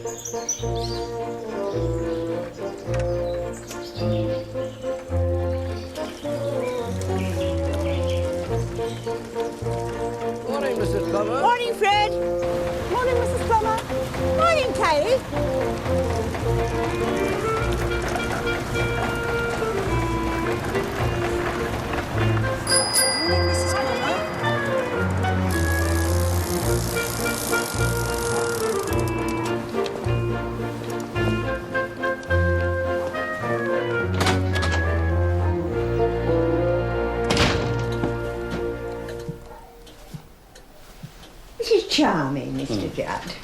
Morning, Mrs. Plummer. Morning, Fred. Morning, Mrs. Plummer. Morning, Kate. Morning, Mrs. Plummer. This is charming, Mr. Judd.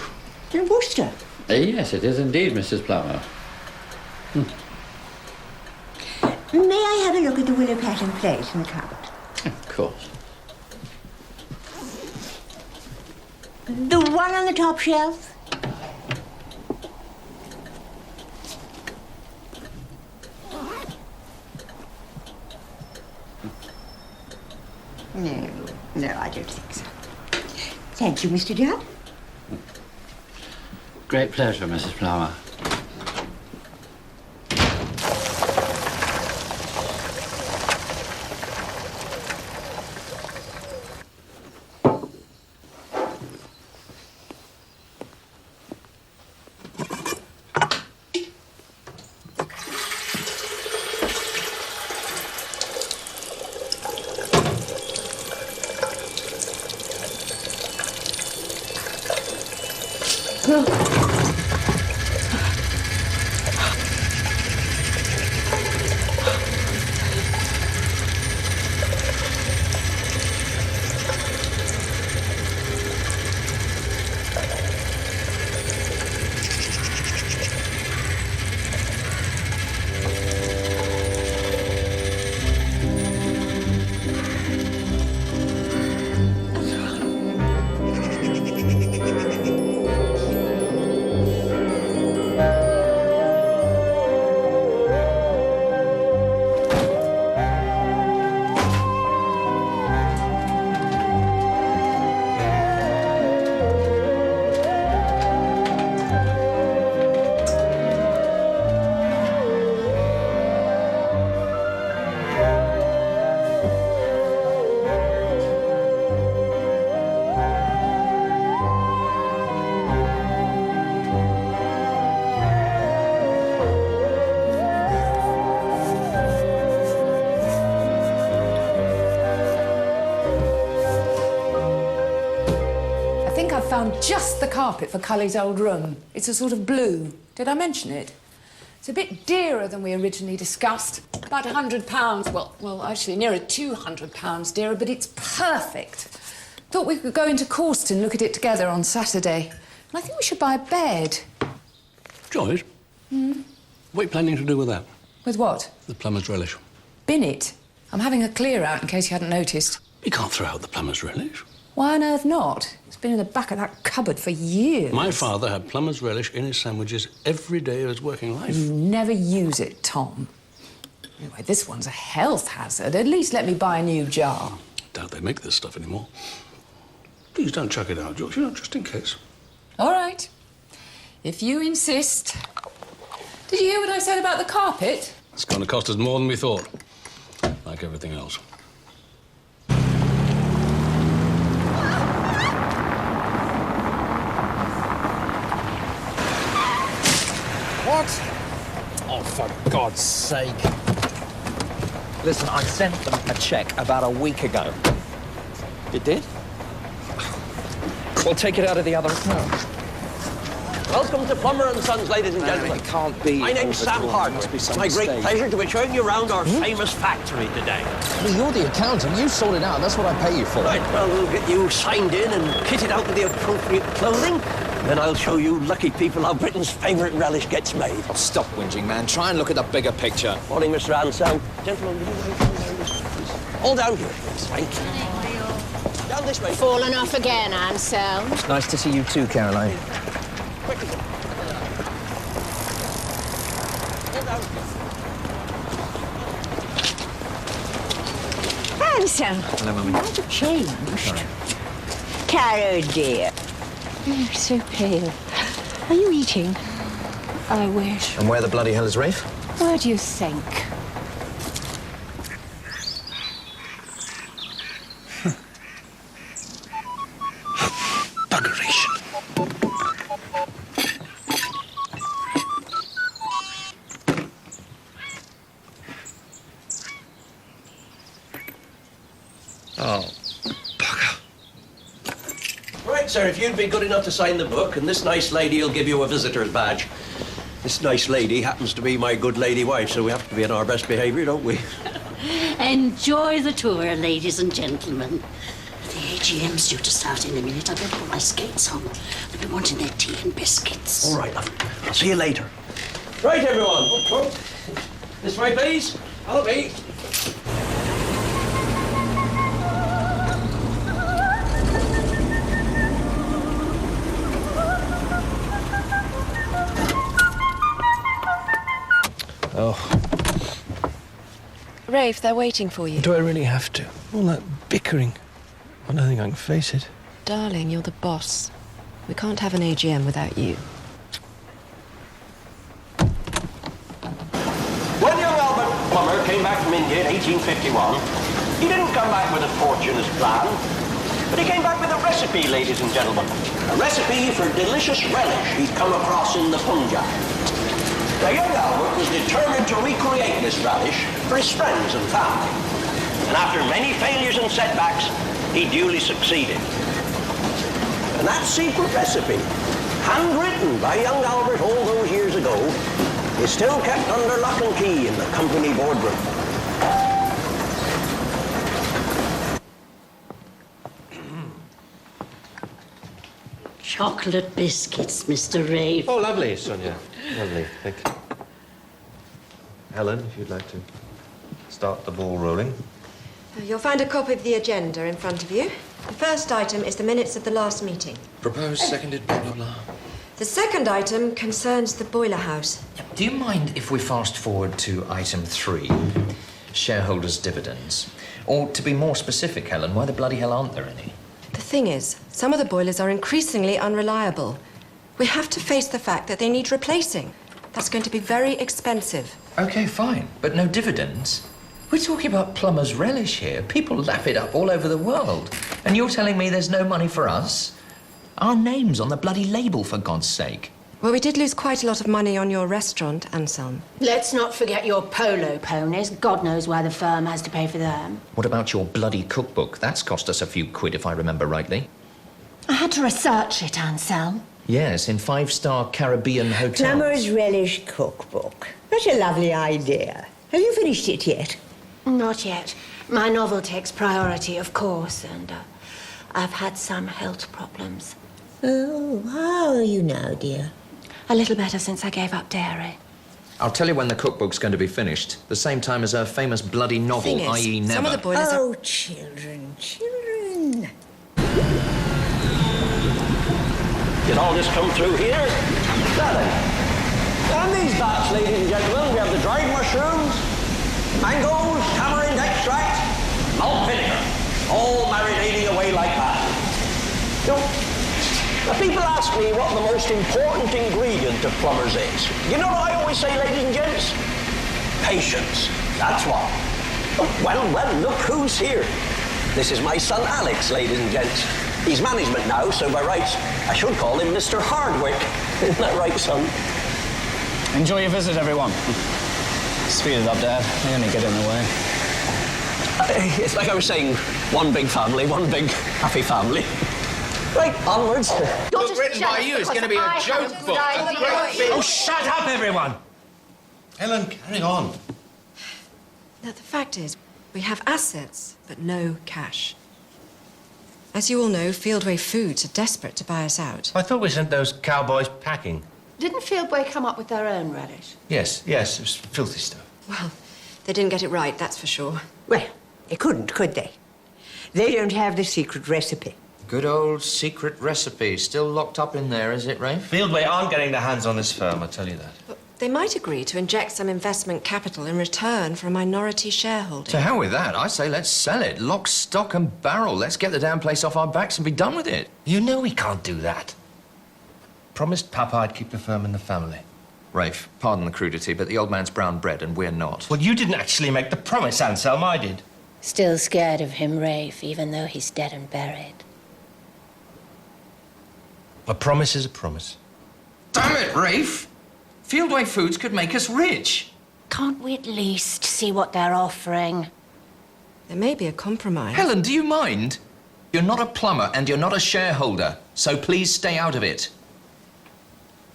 And Worcester. Yes, it is indeed, Mrs. Plummer. May I have a look at the willow pattern plates in the cupboard? Of course. The one on the top shelf? No, I don't think so. Thank you, Mr. Judd. Great pleasure, Mrs. Plummer. Found just the carpet for Cully's old room. It's a sort of blue. Did I mention it? It's a bit dearer than we originally discussed. About £100. Well, actually nearer £200 dearer, but it's perfect. Thought we could go into Corston and look at it together on Saturday. And I think we should buy a bed. Joyce? What are you planning to do with that? With what? The plumber's relish. Bin it. I'm having a clear out in case you hadn't noticed. You can't throw out the plumber's relish. Why on earth not? It's been in the back of that cupboard for years. My father had plumber's relish in his sandwiches every day of his working life. You never use it, Tom. Anyway, this one's a health hazard. At least let me buy a new jar. Doubt they make this stuff anymore. Please don't chuck it out, George, just in case. All right. If you insist. Did you hear what I said about the carpet? It's going to cost us more than we thought. Like everything else. What? Oh, for God's sake. Listen, I sent them a cheque about a week ago. You did? We'll take it out of the other account. Welcome to Plummer & Sons, ladies and gentlemen. It can't be. My name's Sam Hart. It's my great pleasure to be showing you around our famous factory today. Well, you're the accountant. You sort it out. That's what I pay you for. Right, well, we'll get you signed in and kitted out with the appropriate clothing. Then I'll show you lucky people how Britain's favourite relish gets made. Oh, stop whinging, man. Try and look at the bigger picture. Morning, Mr. Anselm. Gentlemen, will you wait down this, please? All down here, please. Thank you. Down this way. Fallen off again, Anselm. It's nice to see you too, Caroline. Quickly. All down. Anselm. Hello, Mummy. Rather changed. Caro, dear. You're so pale. Are you eating. I wish. And where the bloody hell is Rafe? Where do you think? Buggeration. Oh, bugger. Right, sir, if you'd be good enough to sign the book, and this nice lady will give you a visitor's badge. This nice lady happens to be my good lady wife, so we have to be on our best behaviour, don't we? Enjoy the tour, ladies and gentlemen. The AGM's due to start in a minute. I better put my skates on. They'll be wanting their tea and biscuits. All right, love. I'll see you later. Right, everyone. Up. This way, please. Follow me. Oh, Rafe, they're waiting for you. do I really have to? All that bickering. I don't think I can face it. Darling, you're the boss. We can't have an AGM without you. When young Albert Plummer came back from India in 1851, he didn't come back with a fortune as planned, but he came back with a recipe, ladies and gentlemen. A recipe for delicious relish he'd come across in the Punjab. Now, young Albert was determined to recreate this relish for his friends and family. And after many failures and setbacks, he duly succeeded. And that secret recipe, handwritten by young Albert all those years ago, is still kept under lock and key in the company boardroom. Chocolate biscuits, Mr. Rafe. Oh, lovely, Sonia. Lovely, thank you. Helen, if you'd like to start the ball rolling. You'll find a copy of the agenda in front of you. The first item is the minutes of the last meeting. Proposed, seconded, blah, blah, blah. The second item concerns the boiler house. Do you mind if we fast forward to item 3, shareholders' dividends? Or to be more specific, Helen, why the bloody hell aren't there any? The thing is, some of the boilers are increasingly unreliable. We have to face the fact that they need replacing. That's going to be very expensive. OK, fine, but no dividends? We're talking about plumber's relish here. People lap it up all over the world. And you're telling me there's no money for us? Our name's on the bloody label, for God's sake. Well, we did lose quite a lot of money on your restaurant, Anselm. Let's not forget your polo ponies. God knows why the firm has to pay for them. What about your bloody cookbook? That's cost us a few quid, if I remember rightly. I had to research it, Anselm. Yes, in 5-star Caribbean hotels. Plumber's Relish Cookbook. What a lovely idea. Have you finished it yet? Not yet. My novel takes priority, of course, and I've had some health problems. Oh, how are you now, dear? A little better since I gave up dairy. I'll tell you when the cookbook's going to be finished. The same time as her famous bloody novel, i.e. Never. Some of the boilers Oh, children. Did all this come through here? Now then. And these bats, ladies and gentlemen, we have the dried mushrooms, mangoes, tamarind extract, malt vinegar, all marinating away like that. Now, people ask me what the most important ingredient of plumbers is. You know what I always say, ladies and gents? Patience. That's what. Well, look who's here. This is my son Alex, ladies and gents. He's management now, so by rights, I should call him Mr. Hardwick. Isn't that right, son? Enjoy your visit, everyone. Speed it up, Dad. We only get in the way. It's like I was saying, one big family, one big happy family. Right, onwards. Book written by you. It's going to be a joke book. A great big... Oh, shut up, everyone! Helen, carry on. Now, the fact is, we have assets, but no cash. As you all know, Fieldway Foods are desperate to buy us out. I thought we sent those cowboys packing. Didn't Fieldway come up with their own relish? Yes, it was filthy stuff. Well, they didn't get it right, that's for sure. Well, they couldn't, could they? They don't have the secret recipe. Good old secret recipe. Still locked up in there, is it, Rafe? Fieldway aren't getting their hands on this firm, I tell you that. But they might agree to inject some investment capital in return for a minority shareholding. To hell with that. I say let's sell it. Lock, stock and barrel. Let's get the damn place off our backs and be done with it. You know we can't do that. promised Papa I'd keep the firm in the family. Rafe, pardon the crudity, but the old man's brown bread and we're not. Well, you didn't actually make the promise, Anselm, I did. Still scared of him, Rafe, even though he's dead and buried. A promise is a promise. Damn it, Rafe! Fieldway Foods could make us rich. Can't we at least see what they're offering? There may be a compromise. Helen, do you mind? You're not a plumber and you're not a shareholder, so please stay out of it.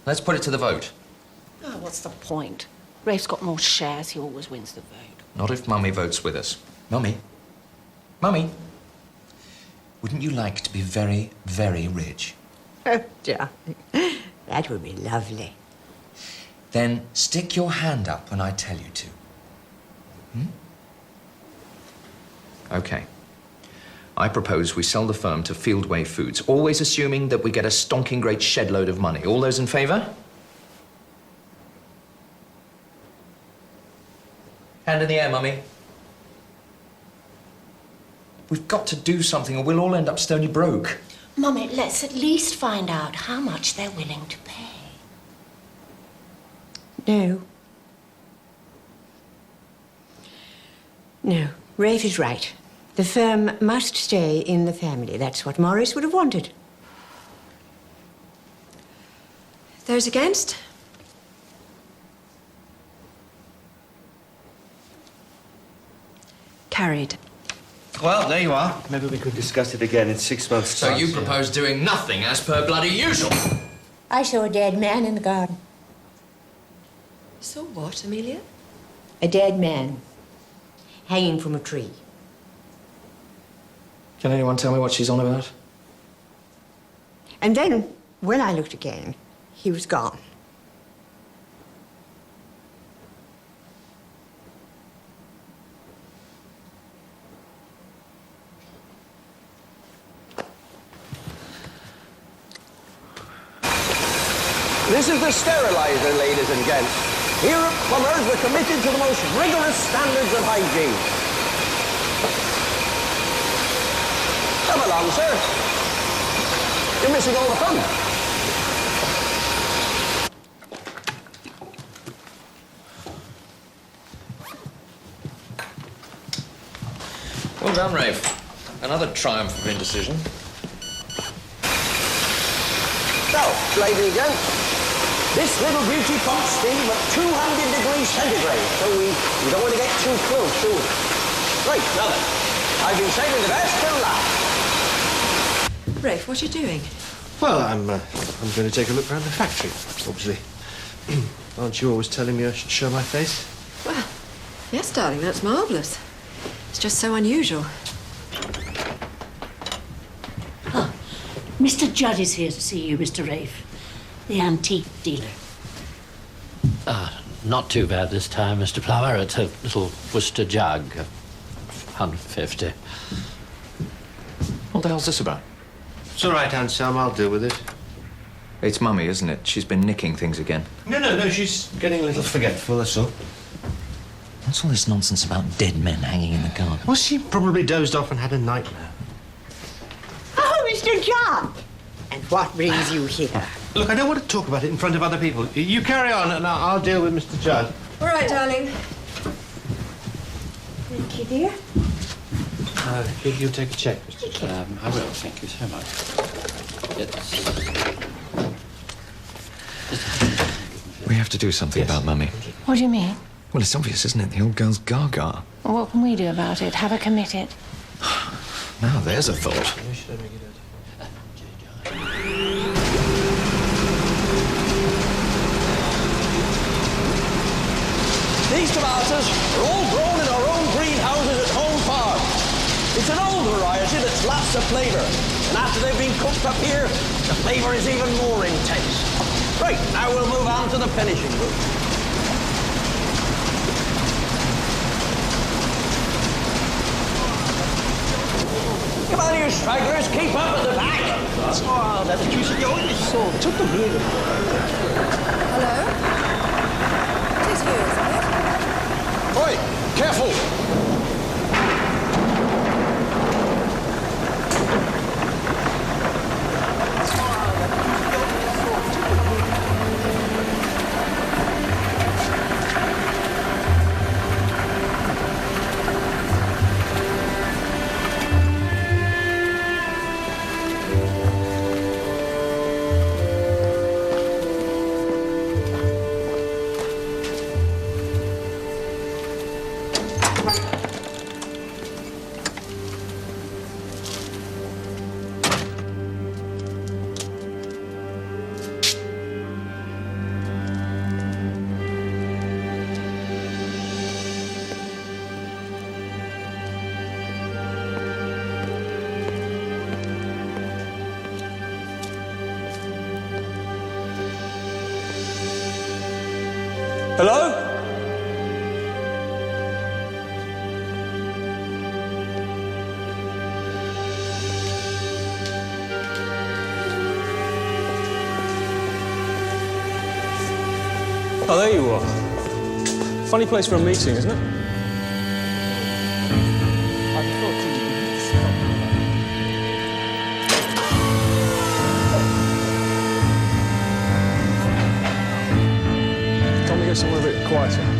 Let's put it to the vote. Oh, what's the point? Rafe's got more shares, he always wins the vote. Not if Mummy votes with us. Mummy? Mummy? Wouldn't you like to be very, very rich? Oh, darling. That would be lovely. Then stick your hand up when I tell you to. Okay. I propose we sell the firm to Fieldway Foods, always assuming that we get a stonking great shed load of money. All those in favour? Hand in the air, Mummy. We've got to do something or we'll all end up stony broke. Mummy, let's at least find out how much they're willing to pay. No. No, Rafe is right. The firm must stay in the family. That's what Morris would have wanted. Those against? Carried. Well, there you are. Maybe we could discuss it again in 6 months' So time. you propose doing nothing as per bloody usual? I saw a dead man in the garden. So what, Amelia? A dead man. Hanging from a tree. Can anyone tell me what she's on about? And then, when I looked again, he was gone. This is the sterilizer, ladies and gents. Here at Plumbers, we're committed to the most rigorous standards of hygiene. Come along, sir. You're missing all the fun. Well done, Rafe. Another triumph of indecision. So, ladies and gents, this little beauty pumps steam at 200 degrees centigrade, so we don't want to get too close, do we? Right, now then, I've been saving the best till last. Rafe, what are you doing? Well, I'm going to take a look around the factory, obviously. Aren't you always telling me I should show my face? Well, yes, darling, that's marvellous. It's just so unusual. Mr. Judd is here to see you, Mr. Rafe, the antique dealer. Not too bad this time, Mr. Plummer. It's a little Worcester jug, 150. What the hell's this about? It's all right, Anselm. I'll deal with it. It's Mummy, isn't it? She's been nicking things again. No. She's getting a little forgetful, that's all. What's all this nonsense about dead men hanging in the garden? Well, she probably dozed off and had a nightmare. Oh, Mr. John! And what brings you here? Look, I don't want to talk about it in front of other people. You carry on, and I'll deal with Mr. Judd. All right, darling. Thank you, dear. You take a check, Mr. Judd. I will, thank you so much. We have to do something about Mummy. What do you mean? Well, it's obvious, isn't it? The old girl's gaga. Well, what can we do about it? Have her committed? Now, there's a thought. These tomatoes are all grown in our own greenhouses at home farm. It's an old variety that's lots of flavour. And after they've been cooked up here, the flavour is even more intense. Right, now we'll move on to the finishing group. Come on, you stragglers, keep up at the back. Oh, that's too slow. Took the blue. Hello? It is you, isn't it? Oi, careful. Hello? Oh, there you are. Funny place for a meeting, isn't it? Can't we go somewhere a bit quieter?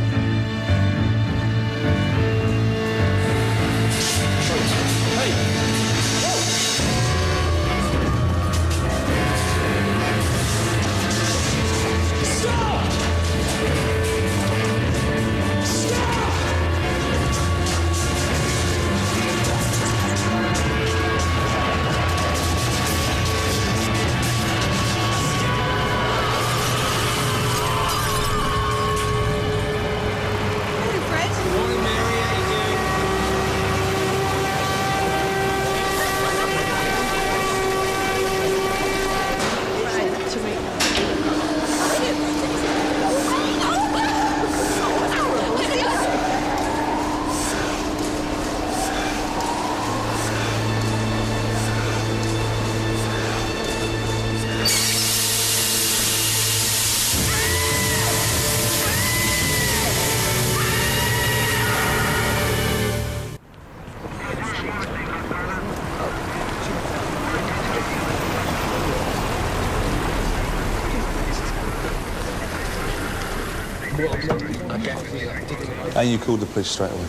And you called the police straight away.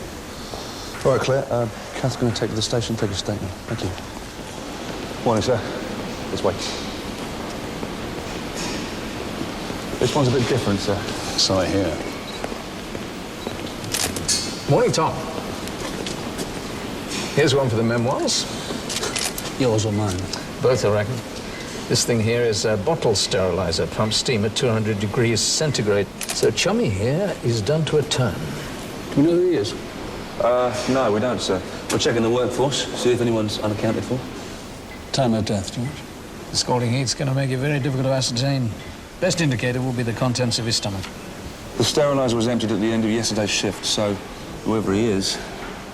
All right, Claire. Kath's going to take you to the station, take a statement. Thank you. Morning, sir. Let's wait. This one's a bit different, sir. So I hear. Morning, Tom. Here's one for the memoirs. Yours or mine? Both, I reckon. This thing here is a bottle sterilizer, pumps steam at 200 degrees centigrade. So Chummy here is done to a turn. Do we know who he is? No, we don't, sir. We're checking the workforce, see if anyone's unaccounted for. Time of death, George? The scalding heat's going to make it very difficult to ascertain. Best indicator will be the contents of his stomach. The sterilizer was emptied at the end of yesterday's shift, so whoever he is,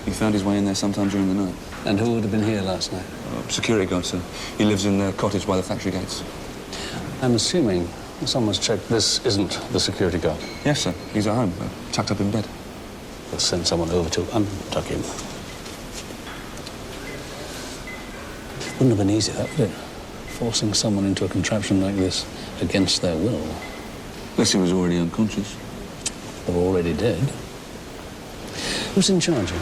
he found his way in there sometime during the night. And who would have been here last night? Security guard, sir. He lives in the cottage by the factory gates. I'm assuming someone's checked this isn't the security guard. Yes, sir. He's at home, tucked up in bed. We'll send someone over to untuck him. Wouldn't have been easy, that, would it? Forcing someone into a contraption like this against their will. Unless he was already unconscious. Or already dead. Who's in charge here?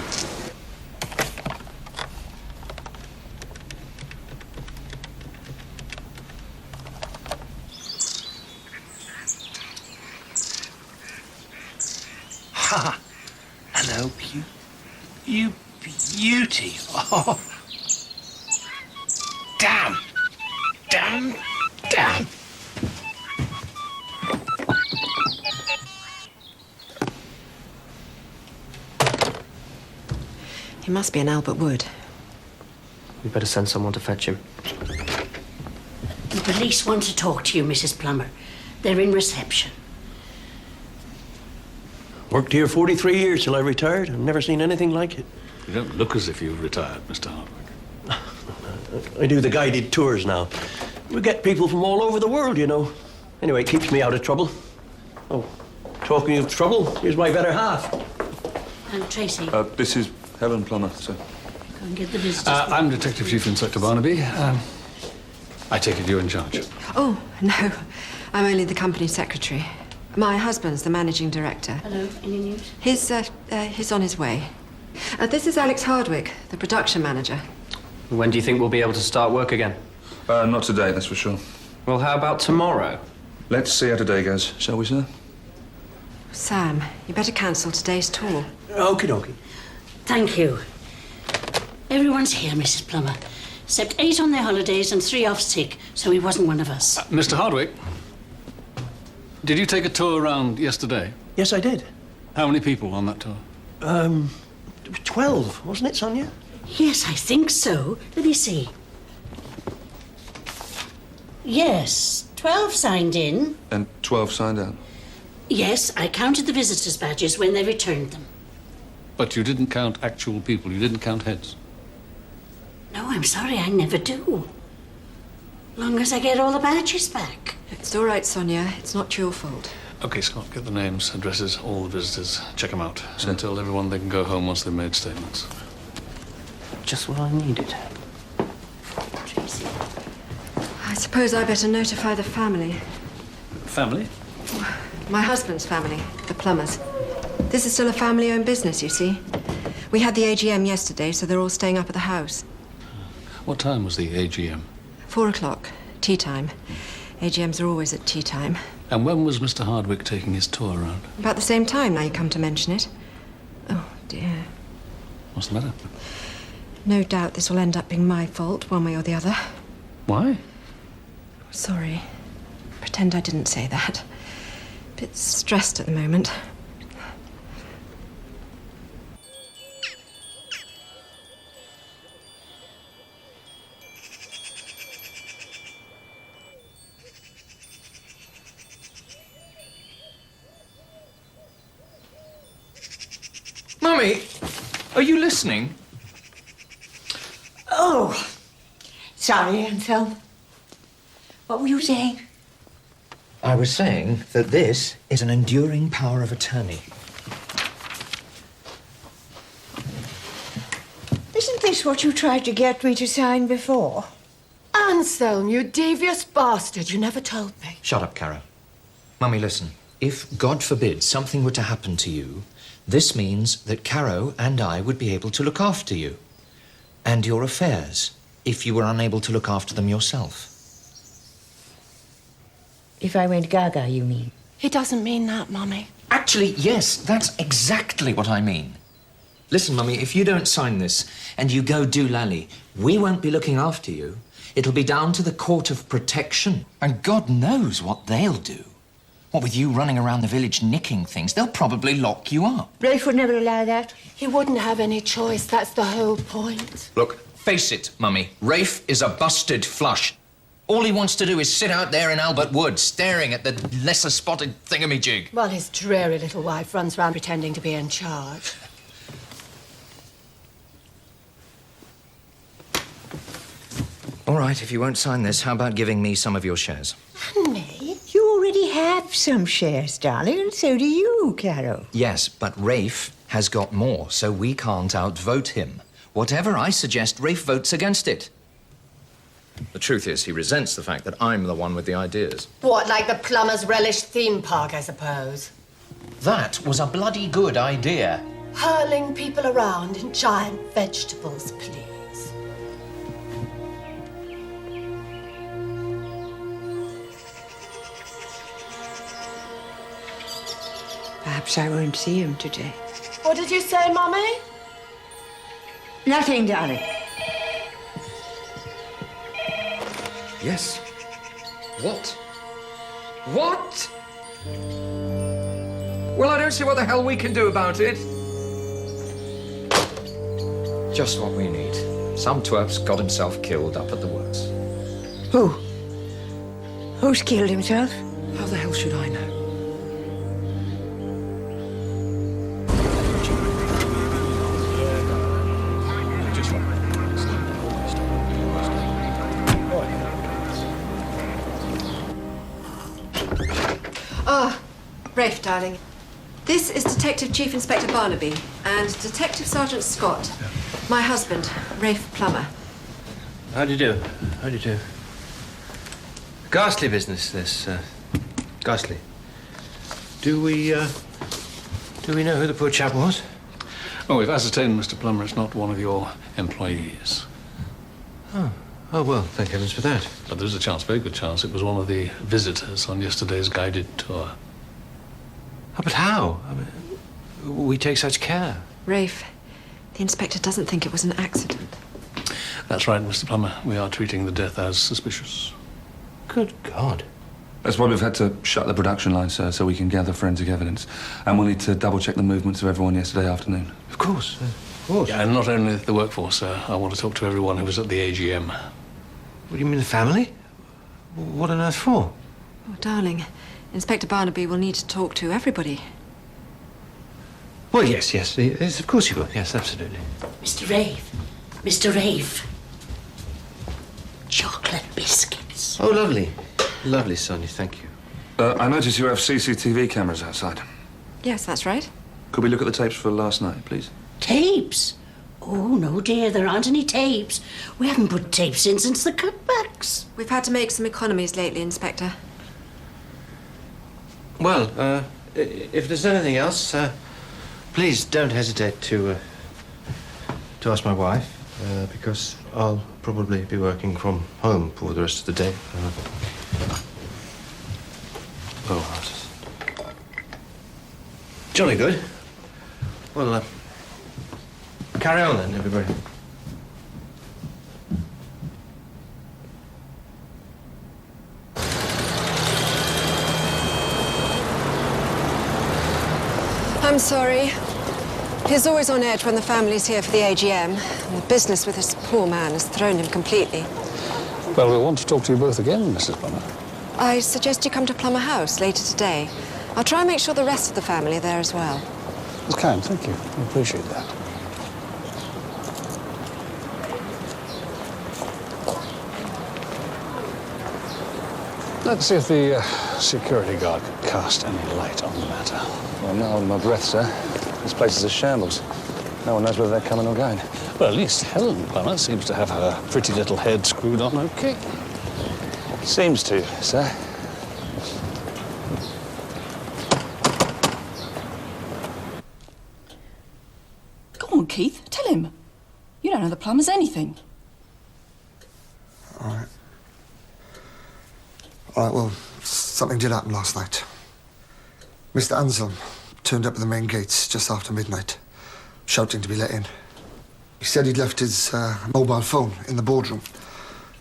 Ha! Hello, you beauty. Oh. Damn. Damn. Damn. He must be in Albert Wood. We better send someone to fetch him. The police want to talk to you, Mrs. Plummer. They're in reception. Worked here 43 years till I retired. I've never seen anything like it. You don't look as if you've retired, Mr. Hardwick. I do the guided tours now. We get people from all over the world, you know. Anyway, it keeps me out of trouble. Oh, talking of trouble, here's my better half. And Tracy, This is Helen Plummer, sir. go and get the visitors. I'm Detective Chief Inspector Barnaby. I take it you're in charge. Oh, no. I'm only the company secretary. My husband's the managing director. Hello, any news? He's on his way. This is Alex Hardwick, the production manager. When do you think we'll be able to start work again? Not today, that's for sure. Well, how about tomorrow? Let's see how today goes, shall we, sir? Sam, you better cancel today's tour. Okie dokie. Thank you. Everyone's here, Mrs. Plummer, except 8 on their holidays and 3 off sick, so he wasn't one of us. Mr. Hardwick, did you take a tour around yesterday? Yes, I did. How many people on that tour? 12, wasn't it, Sonia? Yes, I think so. Let me see. Yes, 12 signed in. And 12 signed out. Yes, I counted the visitors' badges when they returned them. But you didn't count actual people. You didn't count heads. No, I'm sorry, I never do. Long as I get all the badges back. It's all right, Sonia. It's not your fault. Okay, Scott, get the names, addresses, all the visitors. Check them out. And tell everyone they can go home once they've made statements. Just what I needed. I suppose I better notify the family. Family? My husband's family, the Plumbers. This is still a family-owned business, you see. We had the AGM yesterday, so they're all staying up at the house. What time was the AGM? 4 o'clock, tea time. AGMs are always at tea time. And when was Mr. Hardwick taking his tour around? About the same time, now you come to mention it. Oh, dear. What's the matter? No doubt this will end up being my fault, one way or the other. Why? Sorry. Pretend I didn't say that. Bit stressed at the moment. Mummy, are you listening? Oh, sorry, Anselm. What were you saying? I was saying that this is an enduring power of attorney. Isn't this what you tried to get me to sign before? Anselm, you devious bastard. You never told me. Shut up, Caro. Mummy, listen. If, God forbid, something were to happen to you, this means that Caro and I would be able to look after you. And your affairs, if you were unable to look after them yourself. If I went gaga, you mean? He doesn't mean that, Mummy. Actually, yes, that's exactly what I mean. Listen, Mummy, if you don't sign this and you go doolally, we won't be looking after you. It'll be down to the Court of Protection. And God knows what they'll do. What with you running around the village nicking things, they'll probably lock you up. Rafe would never allow that. He wouldn't have any choice. That's the whole point. Look, face it, Mummy. Rafe is a busted flush. All he wants to do is sit out there in Albert Wood, staring at the lesser-spotted thingamajig. Well, his dreary little wife runs round pretending to be in charge. All right, if you won't sign this, how about giving me some of your shares? And me? You already have some shares, darling, and so do you, Caro. Yes, but Rafe has got more, so we can't outvote him. Whatever I suggest, Rafe votes against it. The truth is, he resents the fact that I'm the one with the ideas. What, like the Plumbers Relish theme park, I suppose? That was a bloody good idea. Hurling people around in giant vegetables, please. Perhaps I won't see him today. What did you say, Mummy? Nothing, darling. Yes. What? What? Well, I don't see what the hell we can do about it. Just what we need. Some twerp's got himself killed up at the works. Who? Who's killed himself? How the hell should I know? Oh, Rafe, darling. This is Detective Chief Inspector Barnaby and Detective Sergeant Scott. My husband, Rafe Plummer. How do you do? How do you do? Ghastly business, this. Ghastly. Do we know who the poor chap was? Oh, we've ascertained, Mr. Plummer, it's not one of your employees. Oh, well, thank heavens for that. But there's a chance, very good chance, it was one of the visitors on yesterday's guided tour. Oh, but how? I mean, we take such care. Rafe, the inspector doesn't think it was an accident. That's right, Mr. Plummer. We are treating the death as suspicious. Good God. That's why we've had to shut the production line, sir, so we can gather forensic evidence. And we'll need to double-check the movements of everyone yesterday afternoon. Of course, of course. Yeah, and not only the workforce, sir. I want to talk to everyone who was at the AGM. What do you mean, the family? What on earth for? Oh, darling, Inspector Barnaby will need to talk to everybody. Well, yes, of course you will. Yes, absolutely. Mr. Rave. Mr. Rave. Chocolate biscuits. Oh, lovely. Lovely, Sonia, thank you. I notice you have CCTV cameras outside. Yes, that's right. Could we look at the tapes for last night, please? Tapes? Oh, no, dear, there aren't any tapes. We haven't put tapes in since the cutbacks. We've had to make some economies lately, Inspector. Well, if there's anything else, please don't hesitate to ask my wife, because I'll probably be working from home for the rest of the day. Jolly good. Well, carry on then, everybody. I'm sorry. He's always on edge when the family's here for the AGM. And the business with this poor man has thrown him completely. Well, we'll want to talk to you both again, Mrs. Plummer. I suggest you come to Plummer House later today. I'll try and make sure the rest of the family are there as well. That's kind, thank you. I appreciate that. Let's see if the security guard can cast any light on the matter. Well, I'm not holding my breath, sir. This place is a shambles. No one knows whether they're coming or going. Well, at least Helen Plummer seems to have her pretty little head screwed on okay. Seems to, sir. Go on, Keith, tell him. You don't know the Plumbers anything. All right. All right, well, something did happen last night. Mr. Anselm turned up at the main gates just after midnight, shouting to be let in. He said he'd left his mobile phone in the boardroom.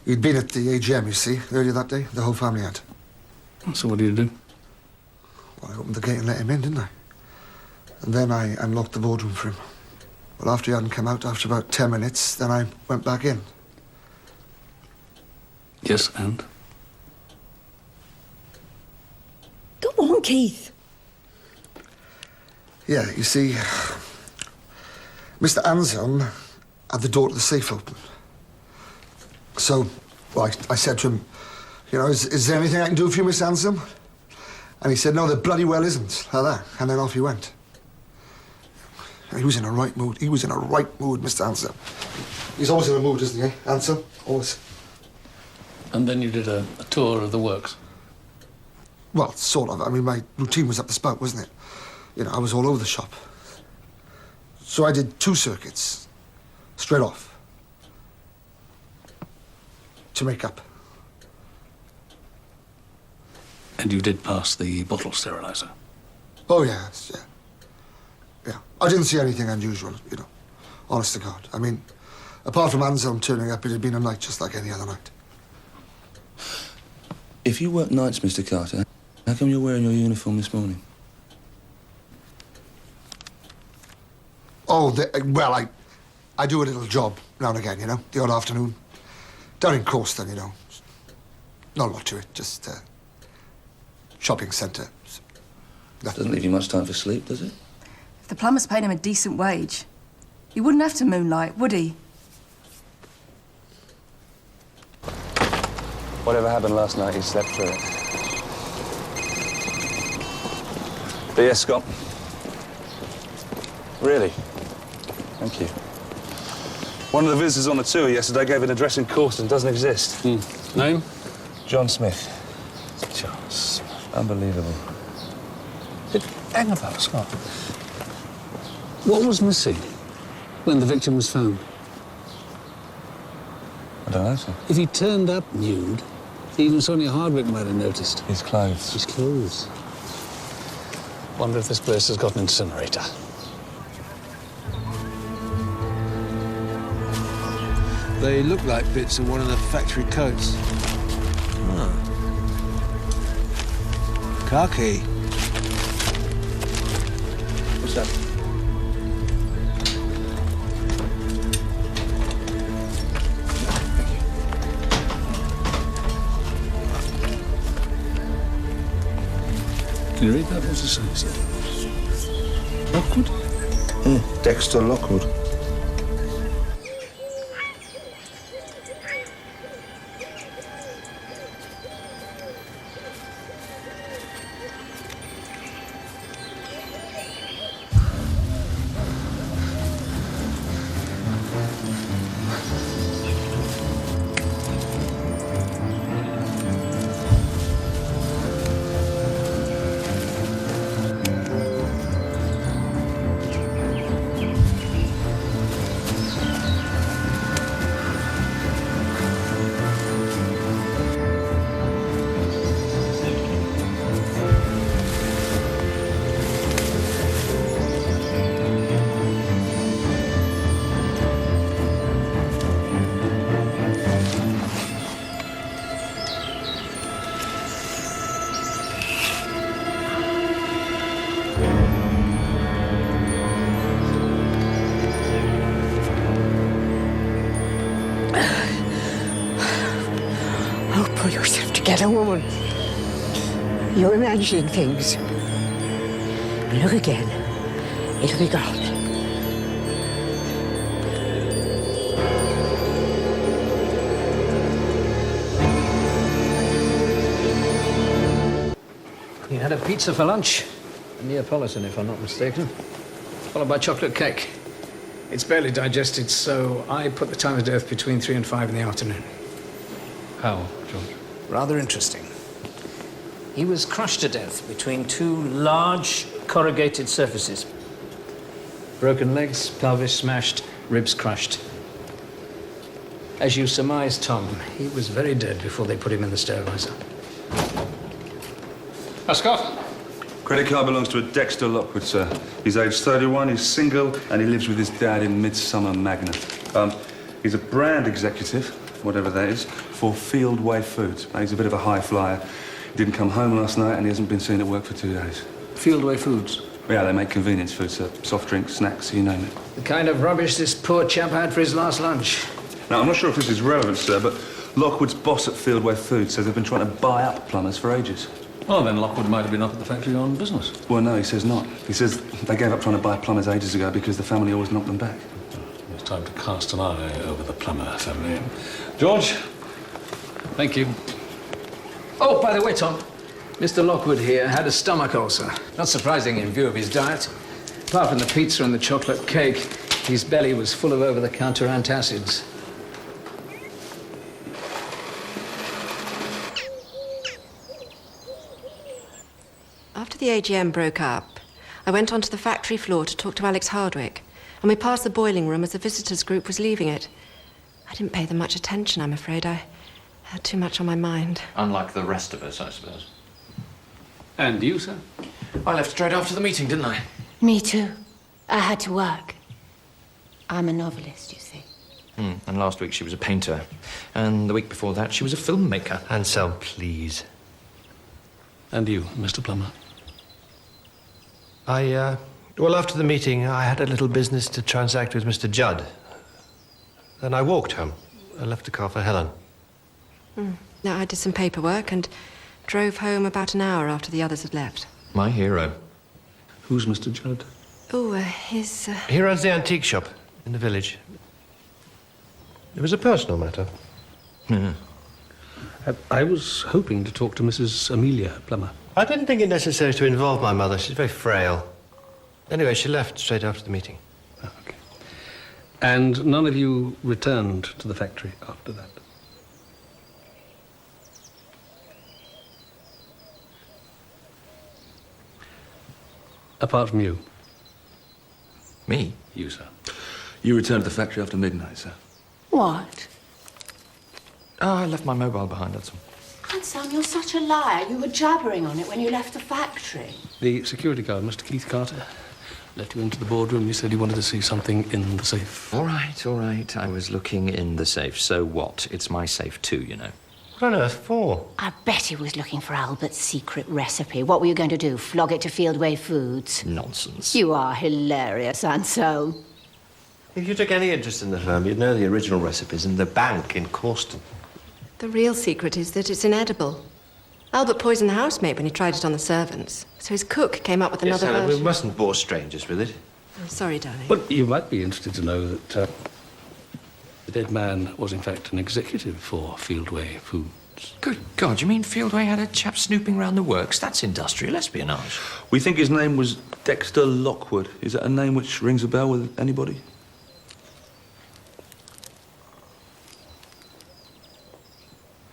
He'd been at the AGM, you see, earlier that day. The whole family had. So what did you do? Well, I opened the gate and let him in, didn't I? And then I unlocked the boardroom for him. Well, after he hadn't come out, after about 10 minutes, then I went back in. Yes, and? Go on, Keith. Yeah, you see, Mr. Anselm had the door to the safe open. So, well, I said to him, you know, is there anything I can do for you, Mr. Anselm? And he said, no, there bloody well isn't, like that. And then off he went. He was in a right mood. He was in a right mood, Mr. Anselm. He's always in a mood, isn't he, Anselm? Always. And then you did a tour of the works? Well, sort of. I mean, my routine was up the spout, wasn't it? You know, I was all over the shop. So I did 2 circuits, straight off, to make up. And you did pass the bottle sterilizer? Oh, yes, yeah. Yeah. I didn't see anything unusual, you know, honest to God. I mean, apart from Anselm turning up, it had been a night just like any other night. If you work nights, Mr. Carter, how come you're wearing your uniform this morning? Oh, well, I do a little job now and again, you know, the odd afternoon. Down in Corston, you know. Not a lot to it, just shopping centre. Doesn't leave you much time for sleep, does it? If the Plumbers paid him a decent wage, he wouldn't have to moonlight, would he? Whatever happened last night, he slept through it. But yes, Scott. Really? Thank you. One of the visitors on the tour yesterday gave an address in Corston. Doesn't exist. Name? John Smith. John Smith. Unbelievable. Hang about, Scott. What was missing when the victim was found? I don't know, sir. If he turned up nude, even Sonia Hardwick might have noticed. His clothes. His clothes. Wonder if this place has got an incinerator. They look like bits of one of the factory coats. Car key. What's that? Can you read that? What's it say? Lockwood? Dexter Lockwood. Pull yourself together, woman. You're imagining things. Look again. It'll be gone. He had a pizza for lunch. A Neapolitan, if I'm not mistaken. Followed by chocolate cake. It's barely digested, so I put the time of death between 3 and 5 in the afternoon. How, George? Rather interesting. He was crushed to death between two large corrugated surfaces. Broken legs, pelvis smashed, ribs crushed. As you surmised, Tom, he was very dead before they put him in the sterilizer. Scott? Credit card belongs to a Dexter Lockwood, sir. He's aged 31, he's single, and he lives with his dad in Midsomer Magna. He's a brand executive, whatever that is, for Fieldway Foods. He's a bit of a high flyer. He didn't come home last night, and he hasn't been seen at work for 2 days. Fieldway Foods? Yeah, they make convenience food, sir. Soft drinks, snacks, you name it. The kind of rubbish this poor chap had for his last lunch. Now, I'm not sure if this is relevant, sir, but Lockwood's boss at Fieldway Foods says they've been trying to buy up plumbers for ages. Well, then Lockwood might have been up at the factory on business. Well, no, he says not. He says they gave up trying to buy plumbers ages ago because the family always knocked them back. It's time to cast an eye over the Plummer family. George, thank you. Oh, by the way, Tom, Mr. Lockwood here had a stomach ulcer. Not surprising in view of his diet. Apart from the pizza and the chocolate cake, his belly was full of over-the-counter antacids. After the AGM broke up, I went onto the factory floor to talk to Alex Hardwick, and we passed the boiling room as the visitors group was leaving it. I didn't pay them much attention, I'm afraid. I had too much on my mind. Unlike the rest of us, I suppose. And you, sir? I left straight after the meeting, didn't I? Me too. I had to work. I'm a novelist, you see. And last week she was a painter. And the week before that she was a filmmaker. Ansel, please. And you, Mr. Plummer? Well, after the meeting, I had a little business to transact with Mr. Judd. Then I walked home. I left the car for Helen. Now, I did some paperwork and drove home about an hour after the others had left. My hero. Who's Mr. Judd? Oh, his... He runs the antique shop in the village. It was a personal matter. I was hoping to talk to Mrs. Amelia Plummer. I didn't think it necessary to involve my mother. She's very frail. Anyway, she left straight after the meeting. Oh, okay. And none of you returned to the factory after that? Apart from you? Me? You, sir. You returned to the factory after midnight, sir. What? Oh, I left my mobile behind, that's all. And Sam, you're such a liar. You were jabbering on it when you left the factory. The security guard, Mr. Keith Carter, let you into the boardroom. You said you wanted to see something in the safe. All right. I was looking in the safe. So what? It's my safe too, you know. What on earth for? I bet he was looking for Albert's secret recipe. What were you going to do, flog it to Fieldway Foods? Nonsense. You are hilarious, Ansel. If you took any interest in the firm, you'd know the original recipes in the bank in Causton. The real secret is that it's inedible. Albert poisoned the housemaid when he tried it on the servants. So his cook came up with another Helen, we version. mustn't bore strangers with it. Oh, sorry, darling. But you might be interested to know that the dead man was, in fact, an executive for Fieldway Foods. Good God, you mean Fieldway had a chap snooping round the works? That's industrial espionage. We think his name was Dexter Lockwood. Is that a name which rings a bell with anybody?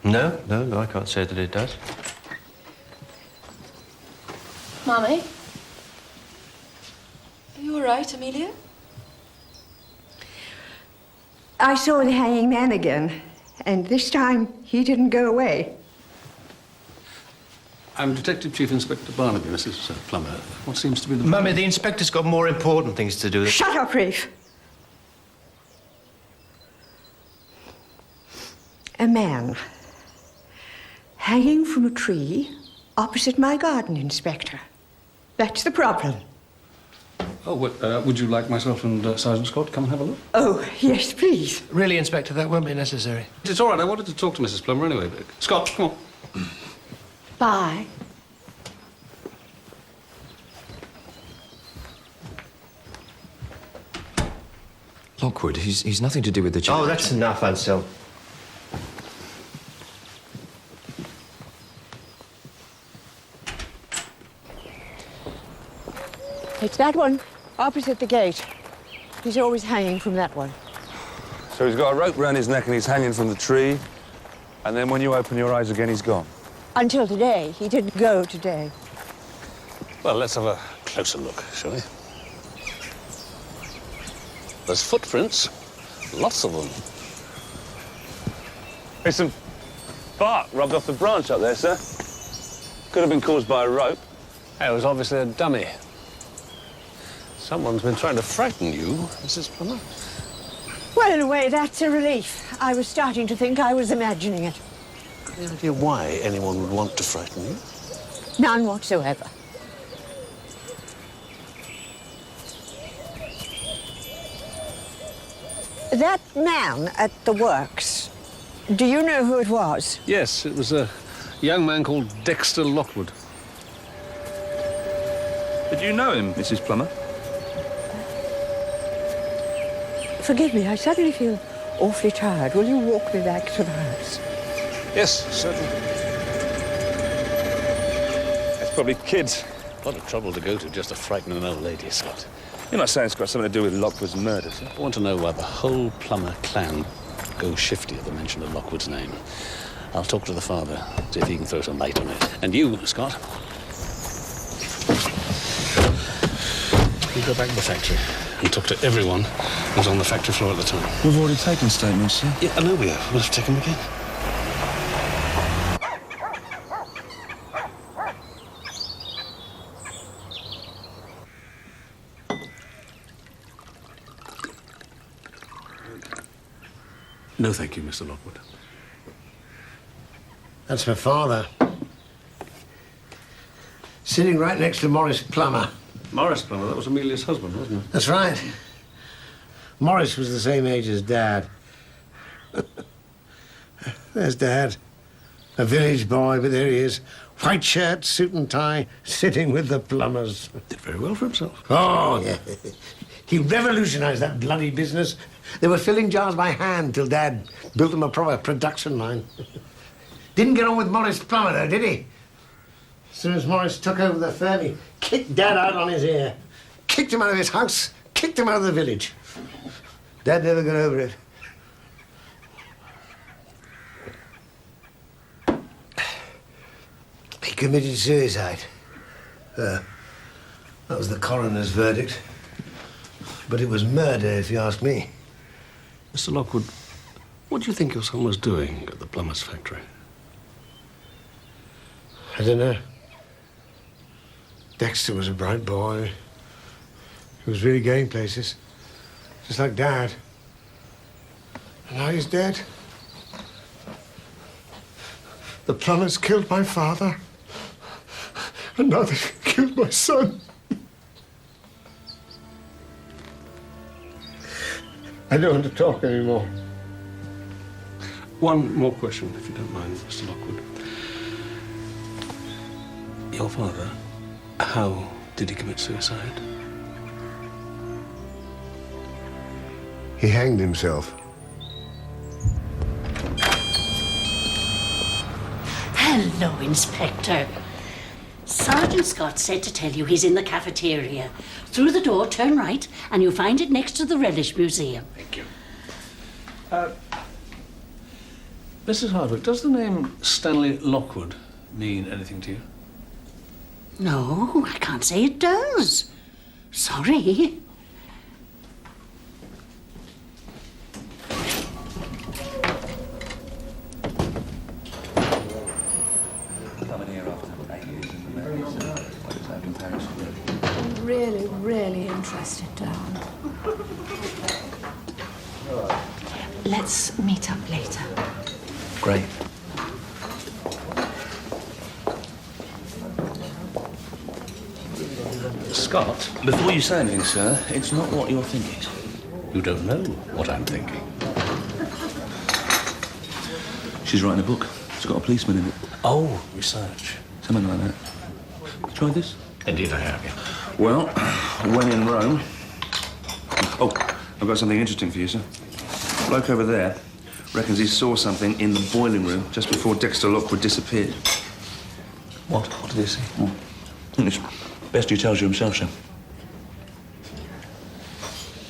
No, I can't say that it does. Mummy? Are you all right, Amelia? I saw the hanging man again, and this time he didn't go away. I'm Detective Chief Inspector Barnaby, Mrs. Plummer. What seems to be the... Mummy, the inspector's got more important things to do. Shut up, Rafe. A man hanging from a tree opposite my garden, Inspector. That's the problem. Oh, would you like myself and Sergeant Scott to come and have a look? Oh, yes, please. Really, Inspector, that won't be necessary. It's all right. I wanted to talk to Mrs. Plummer anyway. Scott, come on. Bye. Lockwood, he's nothing to do with the charge. Oh, that's enough, Ansel. It's that one, opposite the gate. He's always hanging from that one. So he's got a rope round his neck and he's hanging from the tree. And then when you open your eyes again, he's gone. Until today. He didn't go today. Well, let's have a closer look, shall we? There's footprints. Lots of them. There's some bark rubbed off the branch up there, sir. Could have been caused by a rope. It was obviously a dummy. Someone's been trying to frighten you, Mrs. Plummer. Well, in a way, that's a relief. I was starting to think I was imagining it. Any idea why anyone would want to frighten you? None whatsoever. That man at the works, do you know who it was? Yes, it was a young man called Dexter Lockwood. Did you know him, Mrs. Plummer? Forgive me, I suddenly feel awfully tired. Will you walk me back to the house? Yes, certainly. It's probably kids. A lot of trouble to go to just to frighten an old lady, Scott. You're not saying it's got something to do with Lockwood's murder, sir? I want to know why the whole Plummer clan goes shifty at the mention of Lockwood's name. I'll talk to the father, see if he can throw some light on it. And you, Scott, you go back to the factory and talk to everyone who's on the factory floor at the time. We've already taken statements, sir. Yeah, I know we have. We'll have to take them again. No, thank you, Mr. Lockwood. That's her father. Sitting right next to Morris Plummer. Morris Plummer, that was Amelia's husband, wasn't it? That's right. Morris was the same age as Dad. There's Dad. A village boy, but there he is. White shirt, suit and tie, sitting with the Plumbers. Did very well for himself. Oh, yeah. He revolutionized that bloody business. They were filling jars by hand till Dad built them a proper production line. Didn't get on with Morris Plummer, though, did he? As soon as Morris took over the firm, he kicked Dad out on his ear. Kicked him out of his house, kicked him out of the village. Dad never got over it. He committed suicide. That was the coroner's verdict. But it was murder, if you ask me. Mr. Lockwood, what do you think your son was doing at the plumber's factory? I don't know. Dexter was a bright boy. He was really going places. Just like Dad. And now he's dead. The plumbers killed my father. And now they've killed my son. I don't want to talk anymore. One more question, if you don't mind, Mr. Lockwood. Your father? How did he commit suicide? He hanged himself. Hello, Inspector. Sergeant Scott said to tell you he's in the cafeteria. Through the door, turn right, and you'll find it next to the Relish Museum. Thank you. Mrs. Hardwick, does the name Stanley Lockwood mean anything to you? No, I can't say it does. Sorry. I'm really, really interested, Dan. Let's meet up later. Great. Scott? Before you say anything, sir, it's not what you're thinking. You don't know what I'm thinking. She's writing a book. It's got a policeman in it. Oh, research. Something like that. You tried this? Indeed I have, yeah. Well, when in Rome... Oh, I've got something interesting for you, sir. Bloke over there reckons he saw something in the boiling room just before Dexter Lockwood disappeared. What? What did he see? Oh. I think it's best he tells you himself, sir.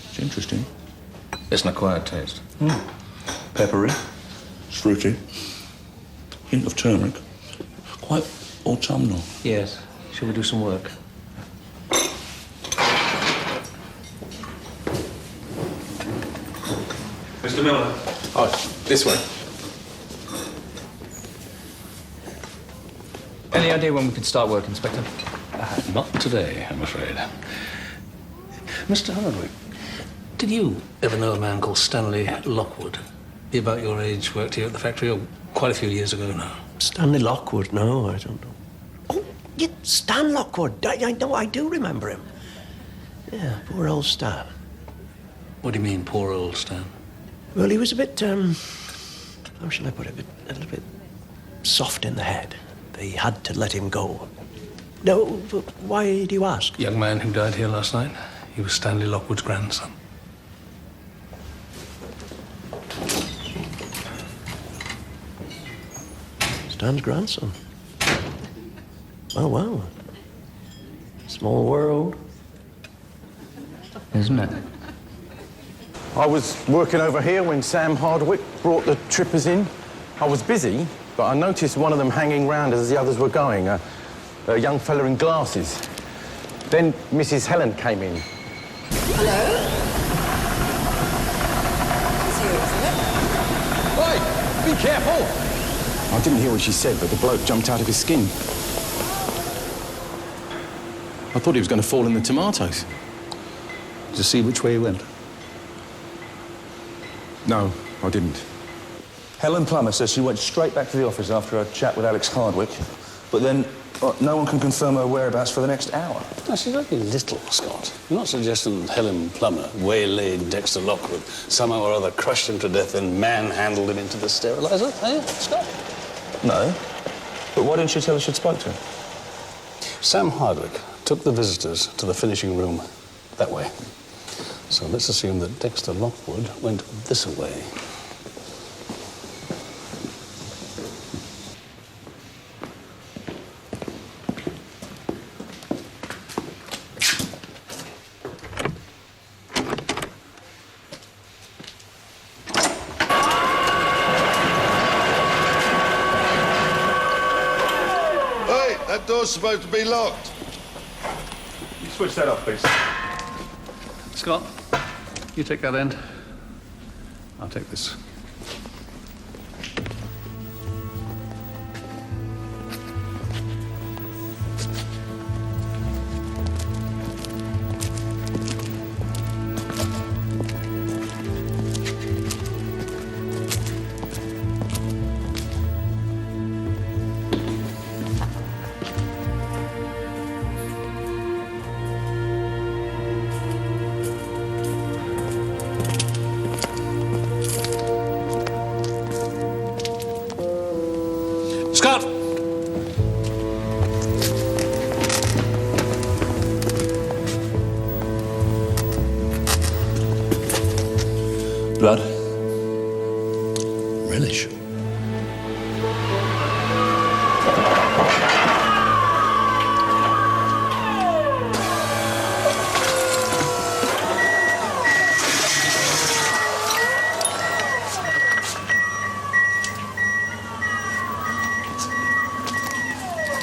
It's interesting. It's an acquired taste. Peppery. It's fruity. Hint of turmeric. Quite autumnal. Yes. Shall we do some work? Mr. Miller. Oh, this way. Any idea when we could start work, Inspector? Not today, I'm afraid. Mr. Hardwick, did you ever know a man called Stanley Lockwood? He about your age, worked here at the factory quite a few years ago now. Stanley Lockwood? No, I don't know. Oh, yeah, Stan Lockwood. I know, I do remember him. Yeah, poor old Stan. What do you mean, poor old Stan? Well, he was a bit, how shall I put it, a little bit soft in the head. They had to let him go. No, but why do you ask? Young man who died here last night. He was Stanley Lockwood's grandson. Stan's grandson. Oh, wow. Small world. Isn't it? I was working over here when Sam Hardwick brought the trippers in. I was busy, but I noticed one of them hanging round as the others were going, a young fella in glasses. Then Mrs. Helen came in. Hello? Oi, be careful! I didn't hear what she said, but the bloke jumped out of his skin. I thought he was going to fall in the tomatoes. Did you see which way he went? No, I didn't. Helen Plummer says she went straight back to the office after a chat with Alex Hardwick, but then no one can confirm her whereabouts for the next hour. Now, she's very little, Scott. You're not suggesting that Helen Plummer waylaid Dexter Lockwood, somehow or other crushed him to death and manhandled him into the sterilizer, eh, Scott? No. But why didn't she tell us she'd spoke to him? Sam Hardwick took the visitors to the finishing room that way. So let's assume that Dexter Lockwood went this way. That door's supposed to be locked. You switch that off, please. Scott, you take that end. I'll take this. Blood? Relish.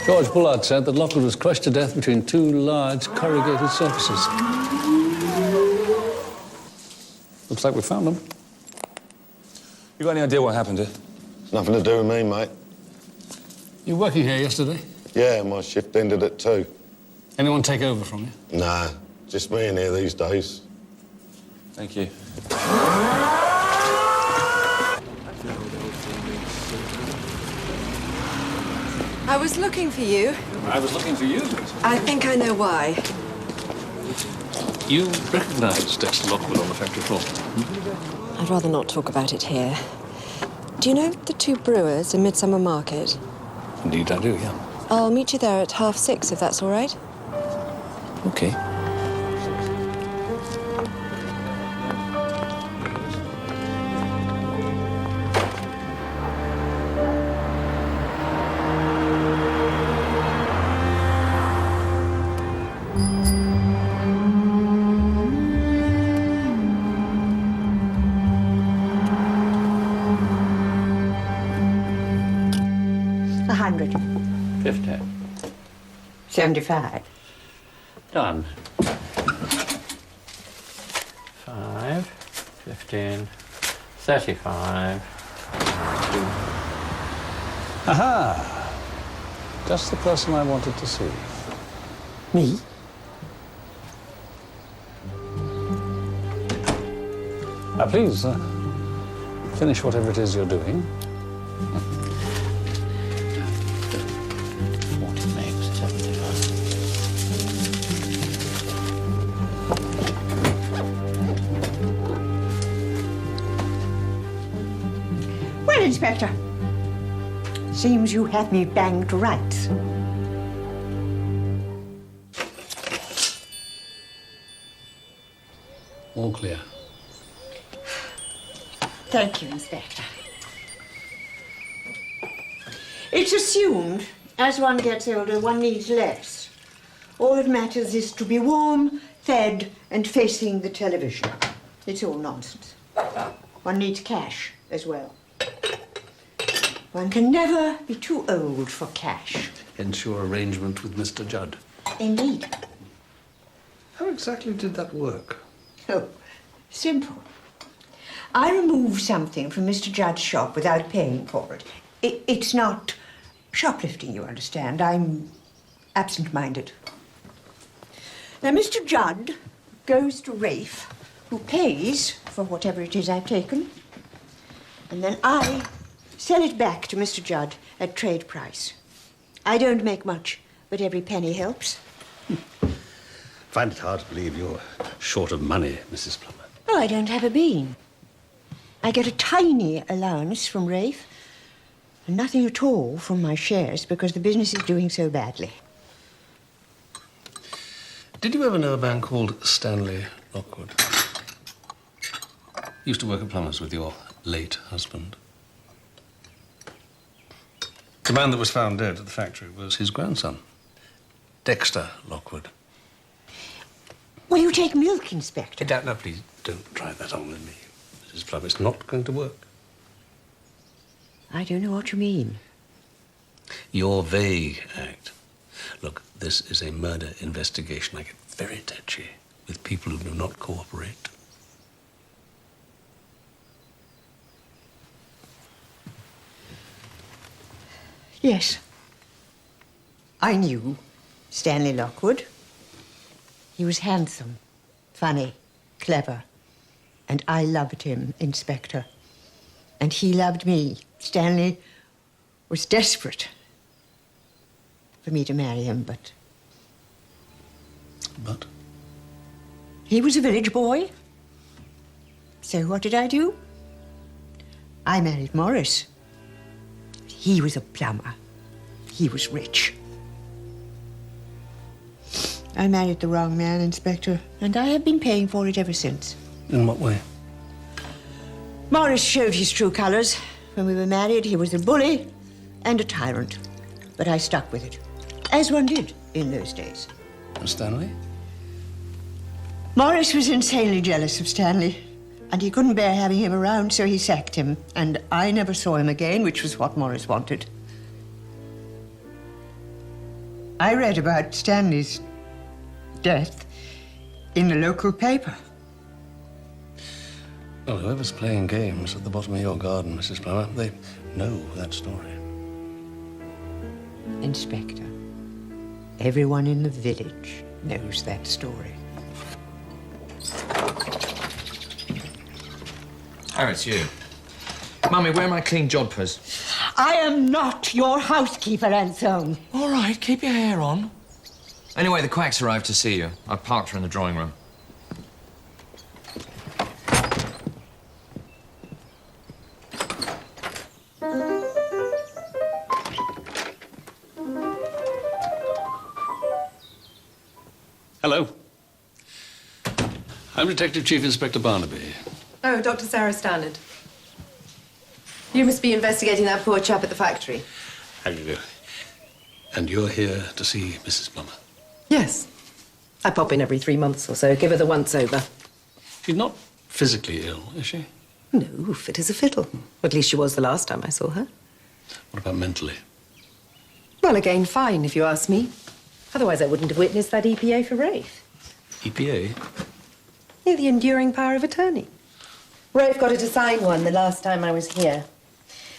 George Bullard said that Lockwood was crushed to death between two large corrugated surfaces. Looks like we found them. You got any idea what happened here? Nothing to do with me, mate. You were working here yesterday? Yeah, my shift ended at 2. Anyone take over from you? Nah, just me in here these days. Thank you. I was looking for you. I was looking for you. I think I know why. You recognised Dexter Lockwood on the factory floor? I'd rather not talk about it here. Do you know the two brewers in Midsomer Market? Indeed I do, yeah. I'll meet you there at 6:30, if that's all right. Okay. $100. 50. 75. Done. 5, 15, 35. Aha! Just the person I wanted to see. Me? Now, please, finish whatever it is you're doing. 40 makes 75. Well, Inspector, seems you have me banged to rights. All clear. Thank you, Inspector. It's assumed as one gets older, one needs less. All that matters is to be warm, fed, and facing the television. It's all nonsense. One needs cash as well. One can never be too old for cash. Hence your arrangement with Mr. Judd. Indeed. How exactly did that work? Oh, simple. I remove something from Mr. Judd's shop without paying for it. It's not shoplifting, you understand. I'm absent-minded. Now, Mr. Judd goes to Rafe, who pays for whatever it is I've taken, and then I sell it back to Mr. Judd at trade price. I don't make much, but every penny helps. Find it hard to believe you're short of money, Mrs. Plummer. Oh, I don't have a bean. I get a tiny allowance from Rafe, and nothing at all from my shares because the business is doing so badly. Did you ever know a man called Stanley Lockwood? Used to work at Plummer's with your late husband. The man that was found dead at the factory was his grandson, Dexter Lockwood. Will you take milk, Inspector? No, please, don't try that on with me, Mrs. Plummer. It's not going to work. I don't know what you mean. You're vague, Act. Look, this is a murder investigation. I get very touchy with people who do not cooperate. Yes. I knew Stanley Lockwood. He was handsome, funny, clever. And I loved him, Inspector. And he loved me. Stanley was desperate for me to marry him, but... But? He was a village boy. So what did I do? I married Morris. He was a plumber. He was rich. I married the wrong man, Inspector, and I have been paying for it ever since. In what way? Morris showed his true colours. When we were married, he was a bully and a tyrant. But I stuck with it, as one did in those days. And Stanley? Morris was insanely jealous of Stanley, and he couldn't bear having him around, so he sacked him. And I never saw him again, which was what Morris wanted. I read about Stanley's death in the local paper. Well, whoever's playing games at the bottom of your garden, Mrs. Plummer, they know that story. Inspector, everyone in the village knows that story. Oh, it's you. Mummy, where are my clean jodhpurs? I am not your housekeeper, Anselm. All right, keep your hair on. Anyway, the quack's arrived to see you. I parked her in the drawing room. Hello. I'm Detective Chief Inspector Barnaby. Oh, Dr. Sarah Stannard. You must be investigating that poor chap at the factory. How do you do? And you're here to see Mrs. Plummer. Yes. I pop in every 3 months or so, give her the once-over. She's not physically ill, is she? No, fit as a fiddle. At least she was the last time I saw her. What about mentally? Well, again, fine, if you ask me. Otherwise, I wouldn't have witnessed that EPA for Rafe. EPA? Yeah, the enduring power of attorney. Rafe got her to sign one the last time I was here,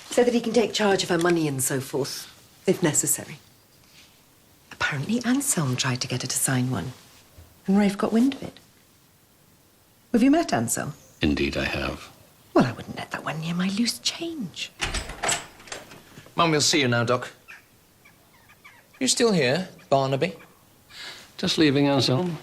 so that he can take charge of her money and so forth, if necessary. Apparently, Anselm tried to get her to sign one, and Rafe got wind of it. Have you met Anselm? Indeed, I have. Well, I wouldn't let that one near my loose change. Mum, we'll see you now, Doc. You still here, Barnaby? Just leaving, Anselm.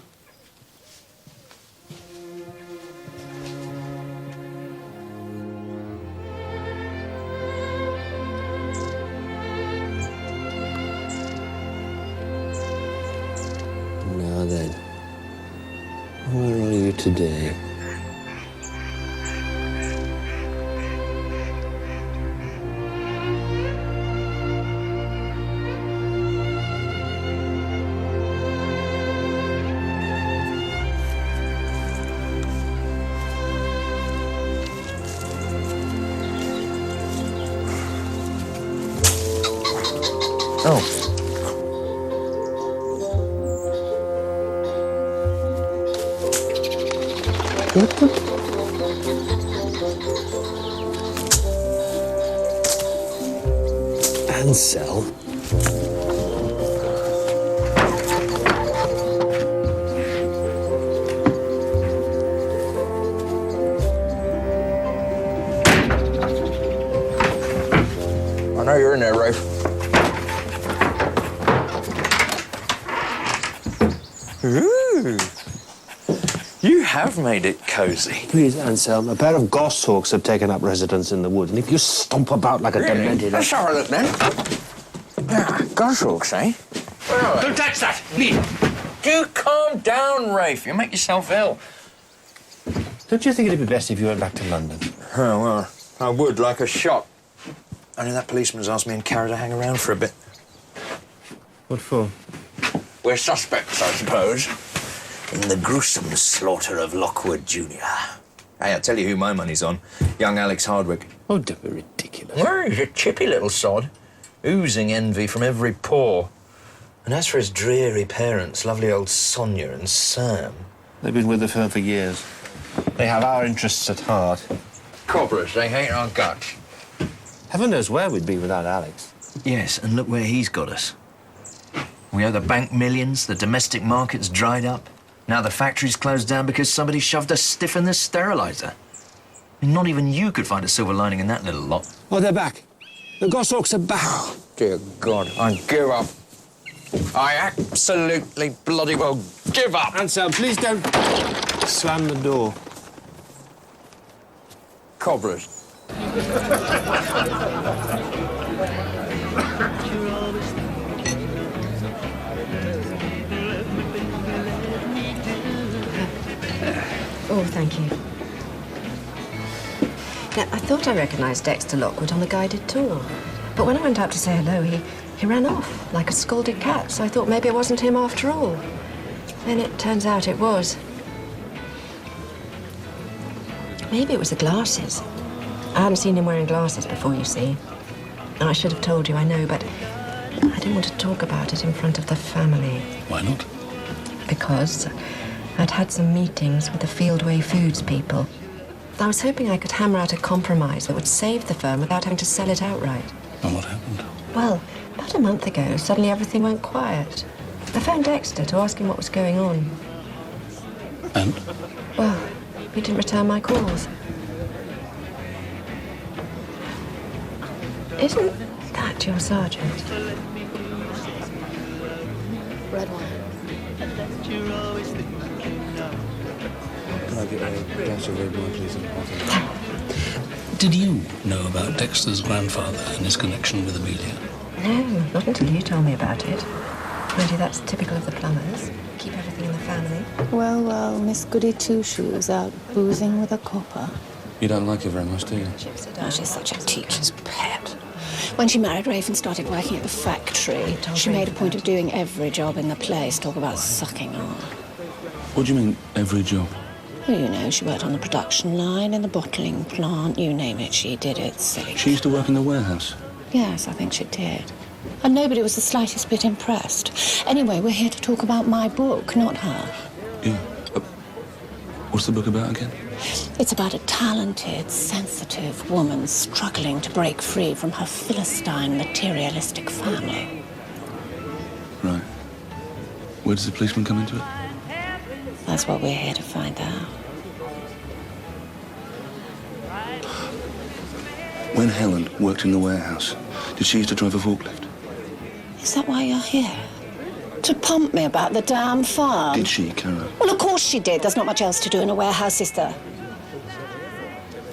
Now then, where are you today? Oh. Ansel? I know you're in there, Rafe. Ooh. You have made it cozy. Please, Anselm, a pair of goshawks have taken up residence in the wood, and if you stomp about like a demented... Let's have a look, then. Ah, goshawks, eh? Don't touch that! Do calm down, Rafe. You make yourself ill. Don't you think it'd be best if you went back to London? Oh, well, I would, like a shot. Only that policeman's asked me and Cara to hang around for a bit. What for? We're suspects, I suppose, in the gruesome slaughter of Lockwood Jr. Hey, I'll tell you who my money's on. Young Alex Hardwick. Oh, don't be ridiculous. Well, he's a chippy little sod, oozing envy from every pore. And as for his dreary parents, lovely old Sonia and Sam... They've been with the firm for years. They have our interests at heart. Cobras, they hate our guts. Heaven knows where we'd be without Alex. Yes, and look where he's got us. We owe the bank millions, the domestic market's dried up. Now the factory's closed down because somebody shoved a stiff in the sterilizer. I mean, not even you could find a silver lining in that little lot. Oh, they're back. The goshawks are back. Oh, dear God, I give up. I absolutely bloody well give up. Anselm, please don't slam the door. Cobras. Oh, thank you. Now, I thought I recognised Dexter Lockwood on the guided tour. But when I went out to say hello, he ran off like a scalded cat, so I thought maybe it wasn't him after all. Then it turns out it was. Maybe it was the glasses. I hadn't seen him wearing glasses before, you see. And I should have told you, I know, but I didn't want to talk about it in front of the family. Why not? Because I'd had some meetings with the Fieldway Foods people. I was hoping I could hammer out a compromise that would save the firm without having to sell it outright. And what happened? Well, about a month ago, suddenly everything went quiet. I phoned Dexter to ask him what was going on. And? Well, he didn't return my calls. Isn't that your sergeant? Red wine. Can I get a glass of red wine, please? Did you know about Dexter's grandfather and his connection with Amelia? No, not until you told me about it. Mind you, that's typical of the plumbers. Keep everything in the family. Well, well, Miss Goody Two-Shoes out boozing with a copper. You don't like her very much, do you? Oh, she's such a teacher's pet. When she married Rafe and started working at the factory, she made a point of doing every job in the place. Talk about sucking on. What do you mean, every job? Well, you know, she worked on the production line, in the bottling plant, you name it, she did it. Silly. She used to work in the warehouse. Yes, I think she did. And nobody was the slightest bit impressed. Anyway, we're here to talk about my book, not her. Yeah. What's the book about again? It's about a talented, sensitive woman struggling to break free from her Philistine, materialistic family. Right. Where does the policeman come into it? That's what we're here to find out. When Helen worked in the warehouse, did she used to drive a forklift? Is that why you're here? To pump me about the damn farm? Did she, Carol? Well, of course she did. There's not much else to do in a warehouse, is there?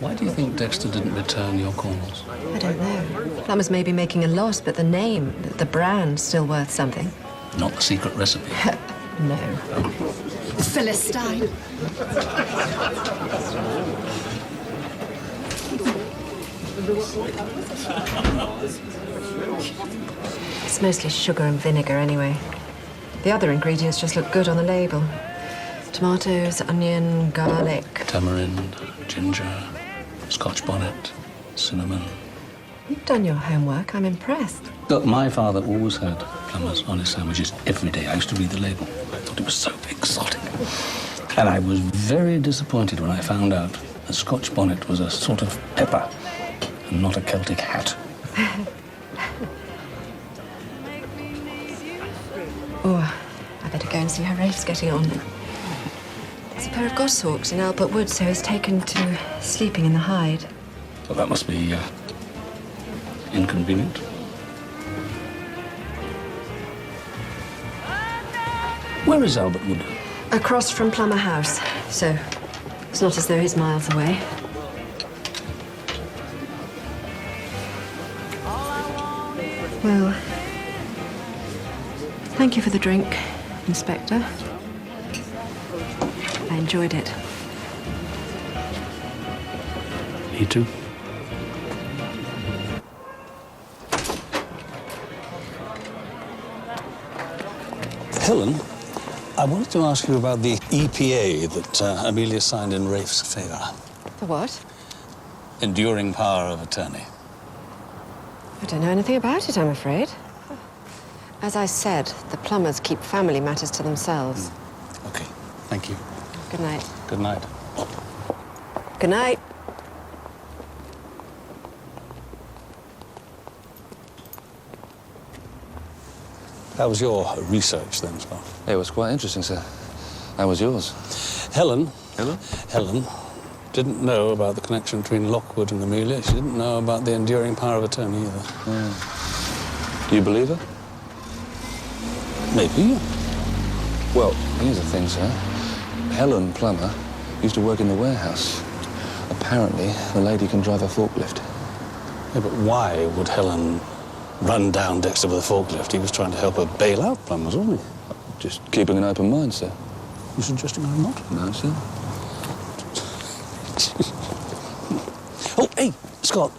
Why do you think Dexter didn't return your calls? I don't know. Plumbers may be making a loss, but the name, the brand's still worth something. Not the secret recipe. No. Philistine. It's mostly sugar and vinegar anyway. The other ingredients just look good on the label. Tomatoes, onion, garlic. Tamarind, ginger, Scotch bonnet, cinnamon. You've done your homework. I'm impressed. Look, my father always had plumbers on his sandwiches every day. I used to read the label. I thought it was so exotic. And I was very disappointed when I found out that Scotch bonnet was a sort of pepper and not a Celtic hat. Oh, I better go and see how Rafe's getting on. There's a pair of goshawks in Albert Wood, so he's taken to sleeping in the hide. Well, that must be inconvenient. Where is Albert Wood? Across from Plummer House, so it's not as though he's miles away. Well, thank you for the drink, Inspector. I enjoyed it. Me too. Helen, I wanted to ask you about the EPA that Amelia signed in Rafe's favor. The what? Enduring power of attorney. I don't know anything about it, I'm afraid. As I said, the plumbers keep family matters to themselves. Okay, thank you. Good night. Good night. Good night. That was your research then, Scott? It was quite interesting, sir. How was yours? Helen. Helen? Helen didn't know about the connection between Lockwood and Amelia. She didn't know about the enduring power of attorney either. Do you believe her? Maybe. Well, here's the thing, sir. Helen Plummer used to work in the warehouse. Apparently, the lady can drive a forklift. Yeah, but why would Helen run down Dexter with a forklift? He was trying to help her bail out plumbers, wasn't he? Just keeping an open mind, sir. You suggesting I'm not? No, sir. Oh, Hey, Scott.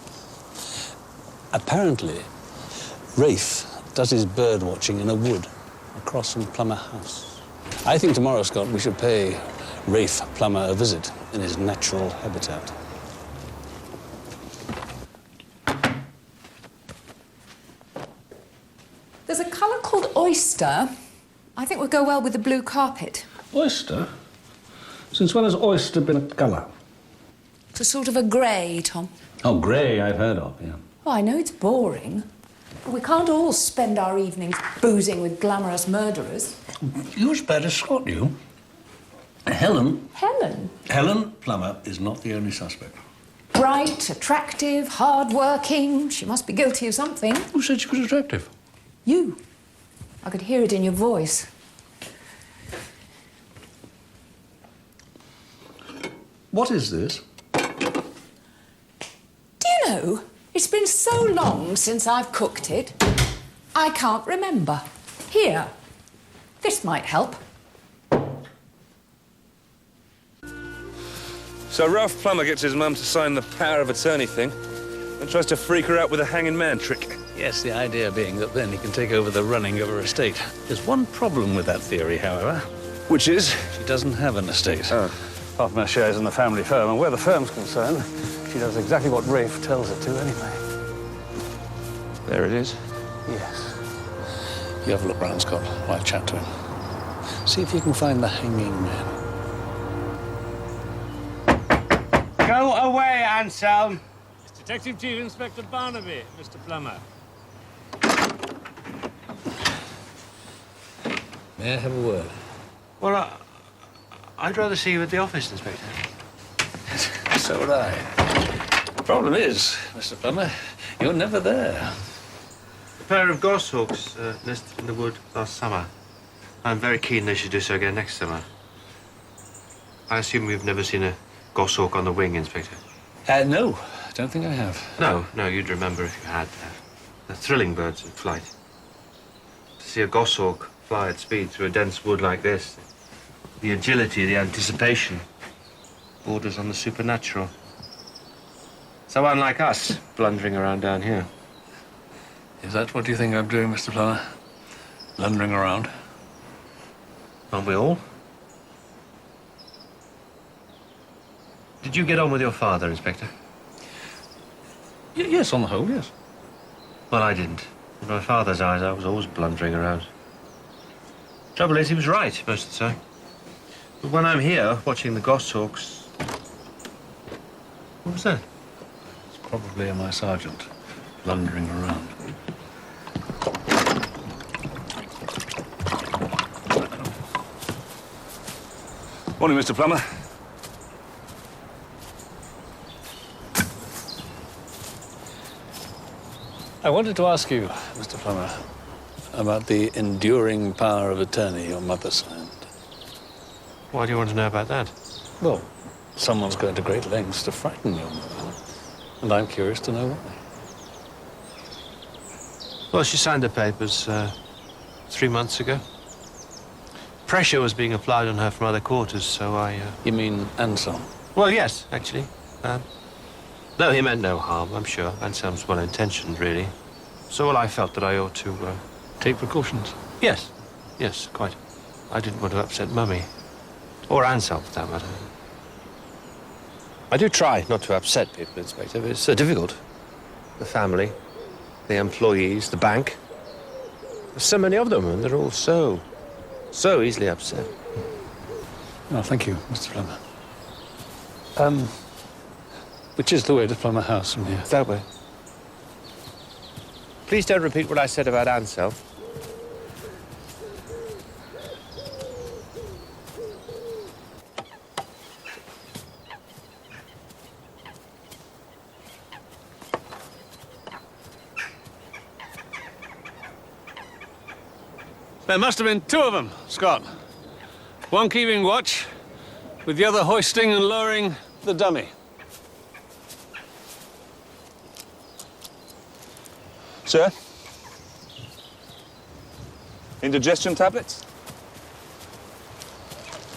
Apparently, Rafe does his bird watching in a wood across from Plummer House. I think tomorrow, Scott, we should pay Rafe Plummer a visit in his natural habitat. There's a colour called oyster. I think would go well with the blue carpet. Oyster? Since when has oyster been a colour? It's a sort of a grey, Tom. Oh, grey, I've heard of, yeah. Oh, I know it's boring, but we can't all spend our evenings boozing with glamorous murderers. You're as bad as Scott, you. Helen? Helen? Helen Plummer is not the only suspect. Bright, attractive, hard-working. She must be guilty of something. Who said she was attractive? You. I could hear it in your voice. What is this? Do you know, it's been so long since I've cooked it, I can't remember. Here, this might help. So Ralph Plummer gets his mum to sign the power of attorney thing and tries to freak her out with a hanging man trick. Yes, the idea being that then he can take over the running of her estate. There's one problem with that theory, however. Which is? She doesn't have an estate. Oh. Apart from her shares in the family firm, and where the firm's concerned, she does exactly what Rafe tells her to anyway. There it is. Yes. You have a look round, Scott, while I chat to him. See if you can find the hanging man. Go away, Anselm. It's Detective Chief Inspector Barnaby, Mr. Plummer. May I have a word? Well, I'd rather see you at the office, Inspector. So would I. The problem is, Mr. Plummer, you're never there. A pair of goshawks nested in the wood last summer. I'm very keen they should do so again next summer. I assume you've never seen a goshawk on the wing, Inspector? No, don't think I have. No, you'd remember if you had. They're thrilling birds in flight. To see a goshawk fly at speed through a dense wood like this, the agility, the anticipation, borders on the supernatural. So unlike us, blundering around down here. Is that what you think I'm doing, Mr. Plummer? Blundering around? Aren't we all? Did you get on with your father, Inspector? Yes, on the whole, yes. Well, I didn't. In my father's eyes, I was always blundering around. Trouble is, he was right most of the time. But when I'm here, watching the goshawks... What was that? It's probably my sergeant, blundering around. Morning, Mr. Plummer. I wanted to ask you, Mr. Plummer, about the enduring power of attorney your mother signed. Why do you want to know about that? Well, someone's going to great lengths to frighten your mother, and I'm curious to know why. Well, she signed the papers 3 months ago. Pressure was being applied on her from other quarters, so I... You mean Anselm? Well, yes, actually. Though he meant no harm, I'm sure. Anselm's well-intentioned, really. So, well, I felt that I ought to... Take precautions? Yes. Yes, quite. I didn't want to upset Mummy. Or Anselm, for that matter. I do try not to upset people, Inspector, but it's so difficult. The family, the employees, the bank. There's so many of them, and they're all so easily upset. Oh, thank you, Mr. Plummer. Which is the way to Plummer House from here? That way. Please don't repeat what I said about Anselm. There must have been 2 of them, Scott. One keeping watch, with the other hoisting and lowering the dummy. Sir? Indigestion tablets?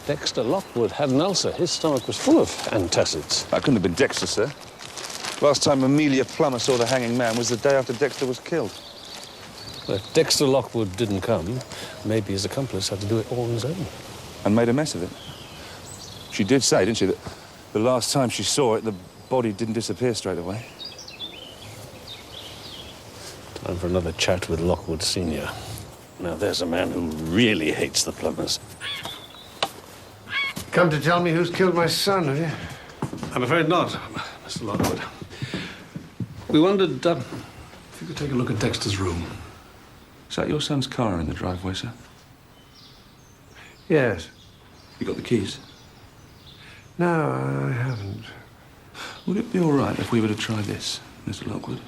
Dexter Lockwood had an ulcer. His stomach was full of antacids. That couldn't have been Dexter, sir. Last time Amelia Plummer saw the hanging man was the day after Dexter was killed. Well, if Dexter Lockwood didn't come, maybe his accomplice had to do it all on his own. And made a mess of it. She did say, didn't she, that the last time she saw it, the body didn't disappear straight away. Time for another chat with Lockwood Sr. Now, there's a man who really hates the Plumbers. Come to tell me who's killed my son, have you? I'm afraid not, Mr. Lockwood. We wondered if you could take a look at Dexter's room. Is that your son's car in the driveway, sir? Yes. You got the keys? No, I haven't. Would it be all right if we were to try this, Mr. Lockwood?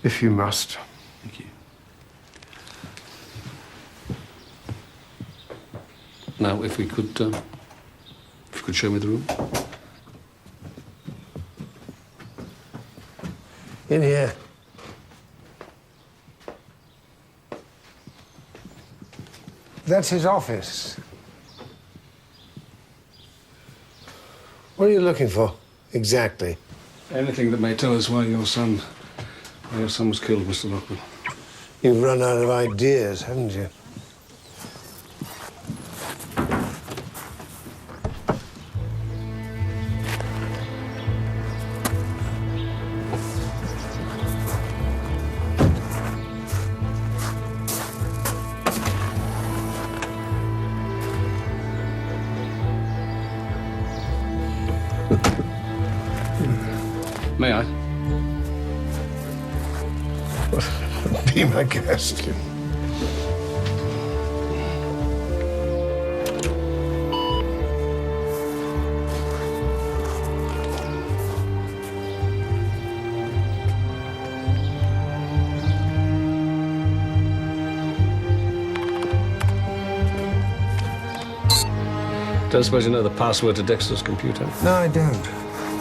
If you must. Thank you. Now, if you could show me the room. In here. That's his office. What are you looking for, exactly? Anything that may tell us why your son was killed, Mr. Lockwood. You've run out of ideas, haven't you? May I? Be my guest. Don't suppose you know the password to Dexter's computer? No, I don't.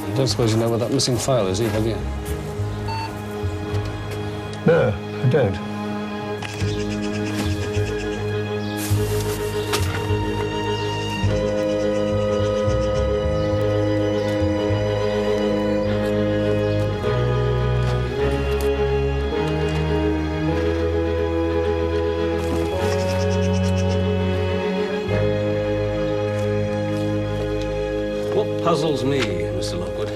I don't suppose you know where that missing file is either, do you? No, I don't. What puzzles me, Mr. Lockwood,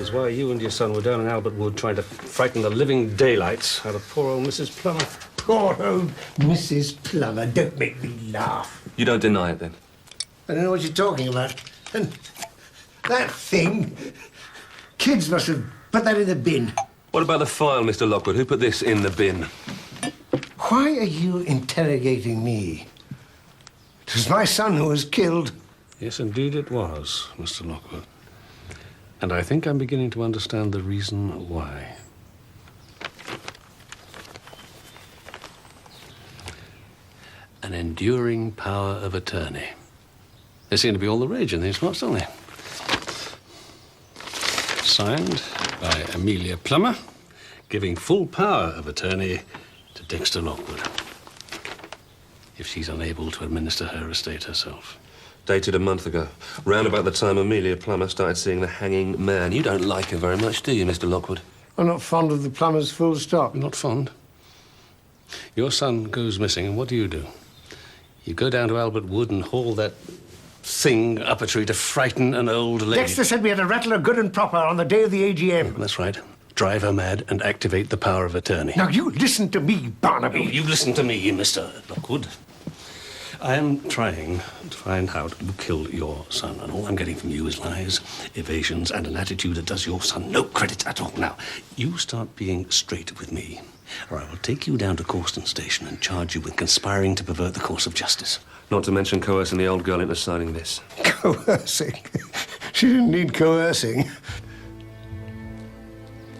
is why you and your son were down in Albert Wood trying to frighten the living daylights out of poor old Mrs. Plummer. Poor old Mrs. Plummer. Don't make me laugh. You don't deny it, then? I don't know what you're talking about. And that thing, kids must have put that in the bin. What about the file, Mr. Lockwood? Who put this in the bin? Why are you interrogating me? It was my son who was killed. Yes, indeed it was, Mr. Lockwood. And I think I'm beginning to understand the reason why. An enduring power of attorney. They seem to be all the rage in these parts, don't they? Signed by Amelia Plummer, giving full power of attorney to Dexter Lockwood, if she's unable to administer her estate herself. Dated a month ago, round about the time Amelia Plummer started seeing the hanging man. You don't like her very much, do you, Mr. Lockwood? I'm not fond of the Plumbers, full stop. Not fond? Your son goes missing, and what do? You go down to Albert Wood and haul that thing up a tree to frighten an old lady. Dexter said we had to rattle her good and proper on the day of the AGM. That's right. Drive her mad and activate the power of attorney. Now, you listen to me, Barnaby. Oh, you listen to me, Mr. Lockwood. I am trying to find out who killed your son, and all I'm getting from you is lies, evasions, and an attitude that does your son no credit at all. Now, you start being straight with me, or I will take you down to Causton Station and charge you with conspiring to pervert the course of justice. Not to mention coercing the old girl into signing this. Coercing? She didn't need coercing.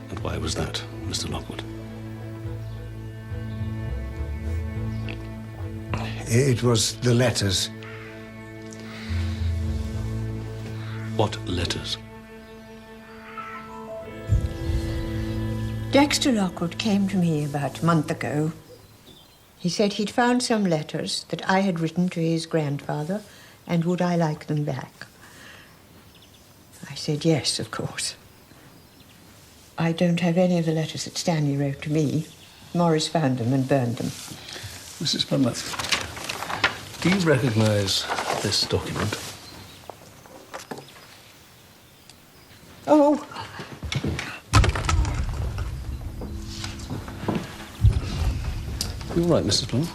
And why was that, Mr. Lockwood? It was the letters. What letters? Dexter Lockwood came to me about a month ago. He said he'd found some letters that I had written to his grandfather, and would I like them back? I I said yes, of course. I don't have any of the letters that Stanley wrote to me. Morris found them and burned them. Mrs. Plummer, do you recognise this document? Oh. You're right, Mrs. Plummer.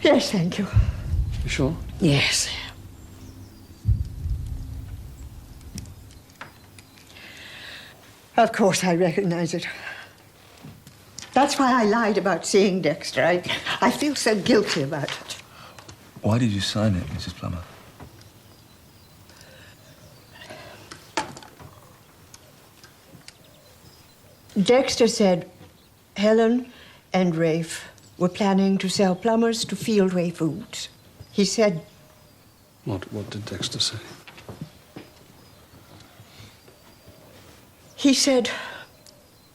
Yes, thank you. You sure? Yes. Of course I recognize it. That's why I lied about seeing Dexter. I feel so guilty about it. Why did you sign it, Mrs. Plummer? Dexter said Helen and Rafe were planning to sell plumbers to Fieldway Foods. He said... What did Dexter say? He said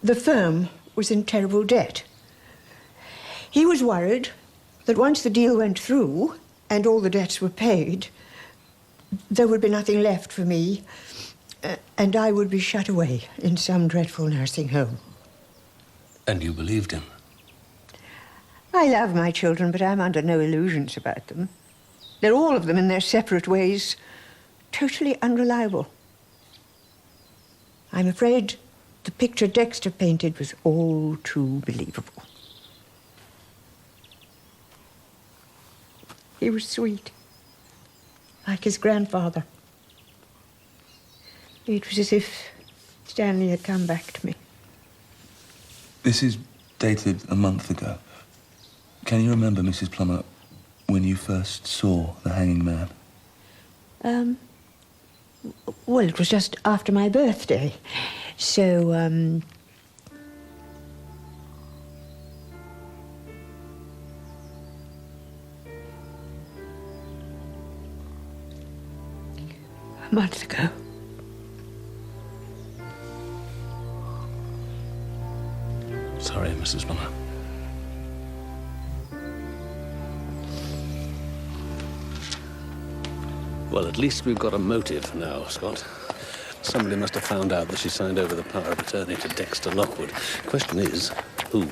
the firm was in terrible debt. He was worried that once the deal went through and all the debts were paid, there would be nothing left for me, and I would be shut away in some dreadful nursing home. And you believed him? I love my children, but I'm under no illusions about them. They're all of them in their separate ways totally unreliable. I'm afraid the picture Dexter painted was all too believable. He was sweet, like his grandfather. It was as if Stanley had come back to me. This is dated a month ago. Can you remember, Mrs. Plummer, when you first saw the hanging man? Well, it was just after my birthday. So, a month ago. Sorry, Mrs. Plummer. Well, at least we've got a motive now, Scott. Somebody must have found out that she signed over the power of attorney to Dexter Lockwood. Question is, who?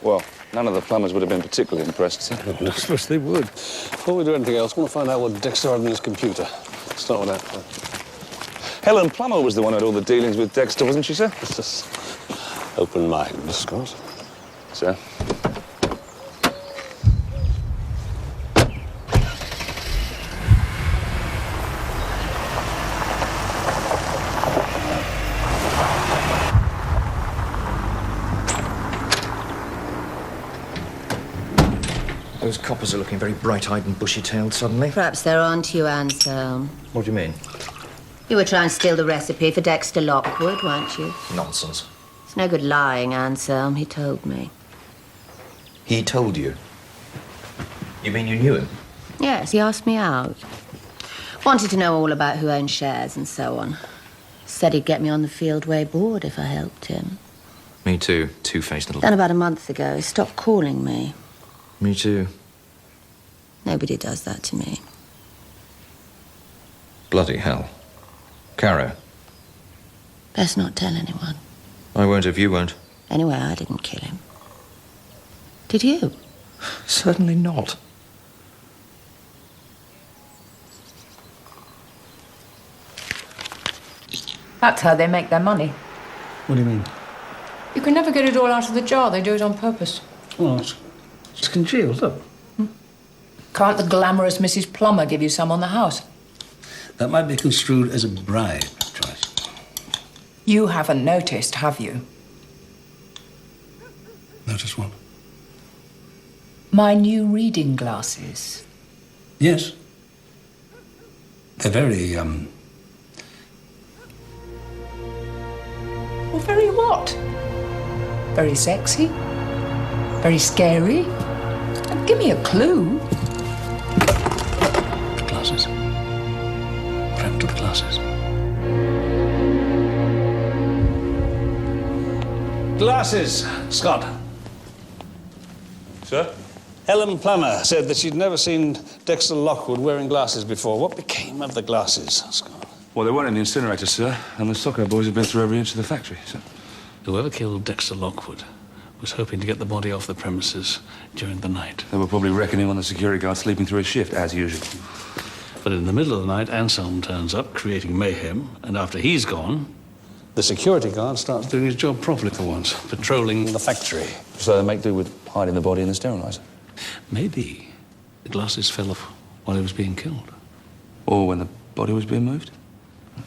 Well, none of the plumbers would have been particularly impressed, sir. I suppose they would. Before we do anything else, I want to find out what Dexter had on his computer. Start with that. Helen Plummer was the one who had all the dealings with Dexter, wasn't she, sir? It's just open mind, Scott. Sir? Those coppers are looking very bright-eyed and bushy-tailed suddenly. Perhaps they're on to you, Anselm. What do you mean? You were trying to steal the recipe for Dexter Lockwood, weren't you? Nonsense. It's no good lying, Anselm. He told me. He told you? You mean you knew him? Yes, he asked me out. Wanted to know all about who owned shares and so on. Said he'd get me on the Fieldway board if I helped him. Me too. Two-faced little... Then about a month ago, he stopped calling me. Me too. Nobody does that to me. Bloody hell. Caro. Best not tell anyone. I won't if you won't. Anyway, I didn't kill him. Did you? Certainly not. That's how they make their money. What do you mean? You can never get it all out of the jar. They do it on purpose. Oh, it's congealed, look. Can't the glamorous Mrs. Plummer give you some on the house? That might be construed as a bribe, Joyce. You haven't noticed, have you? Notice what? My new reading glasses. Yes. They're very, Well, very what? Very sexy? Very scary? And give me a clue. Glasses. What happened to the glasses? Glasses, Scott. Sir? Helen Plummer said that she'd never seen Dexter Lockwood wearing glasses before. What became of the glasses, Scott? Well, they weren't in the incinerator, sir, and the Socko boys have been through every inch of the factory, so... Whoever killed Dexter Lockwood was hoping to get the body off the premises during the night. They were probably reckoning on the security guard sleeping through his shift, as usual. But in the middle of the night, Anselm turns up, creating mayhem, and after he's gone, the security guard starts doing his job properly for once, patrolling the factory. So they make do with hiding the body in the sterilizer? Maybe the glasses fell off while he was being killed. Or when the body was being moved?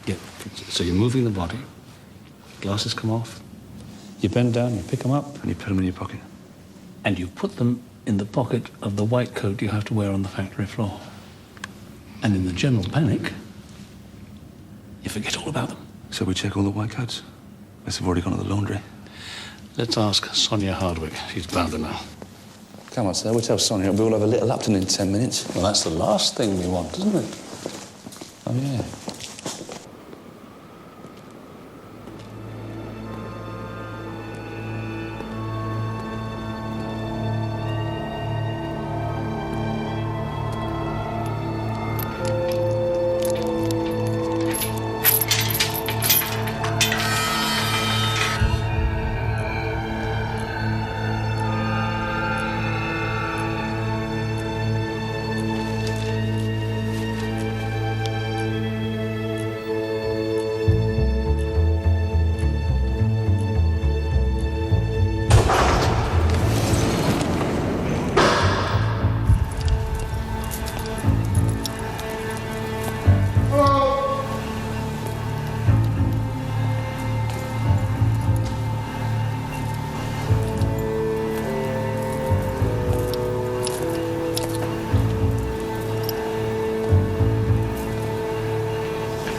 Yeah, so you're moving the body, glasses come off, you bend down, you pick them up. And you put them in your pocket. And you put them in the pocket of the white coat you have to wear on the factory floor. And in the general panic, you forget all about them. So we check all the white coats? Must have already gone to the laundry. Let's ask Sonia Hardwick. She's bound to know. Come on, sir, we'll tell Sonia we'll have a little Upton in 10 minutes. Well, that's the last thing we want, isn't it? Oh, yeah.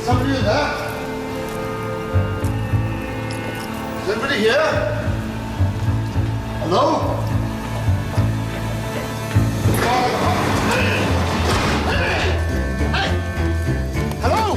Somebody in there? Is anybody here? Hello? Hello?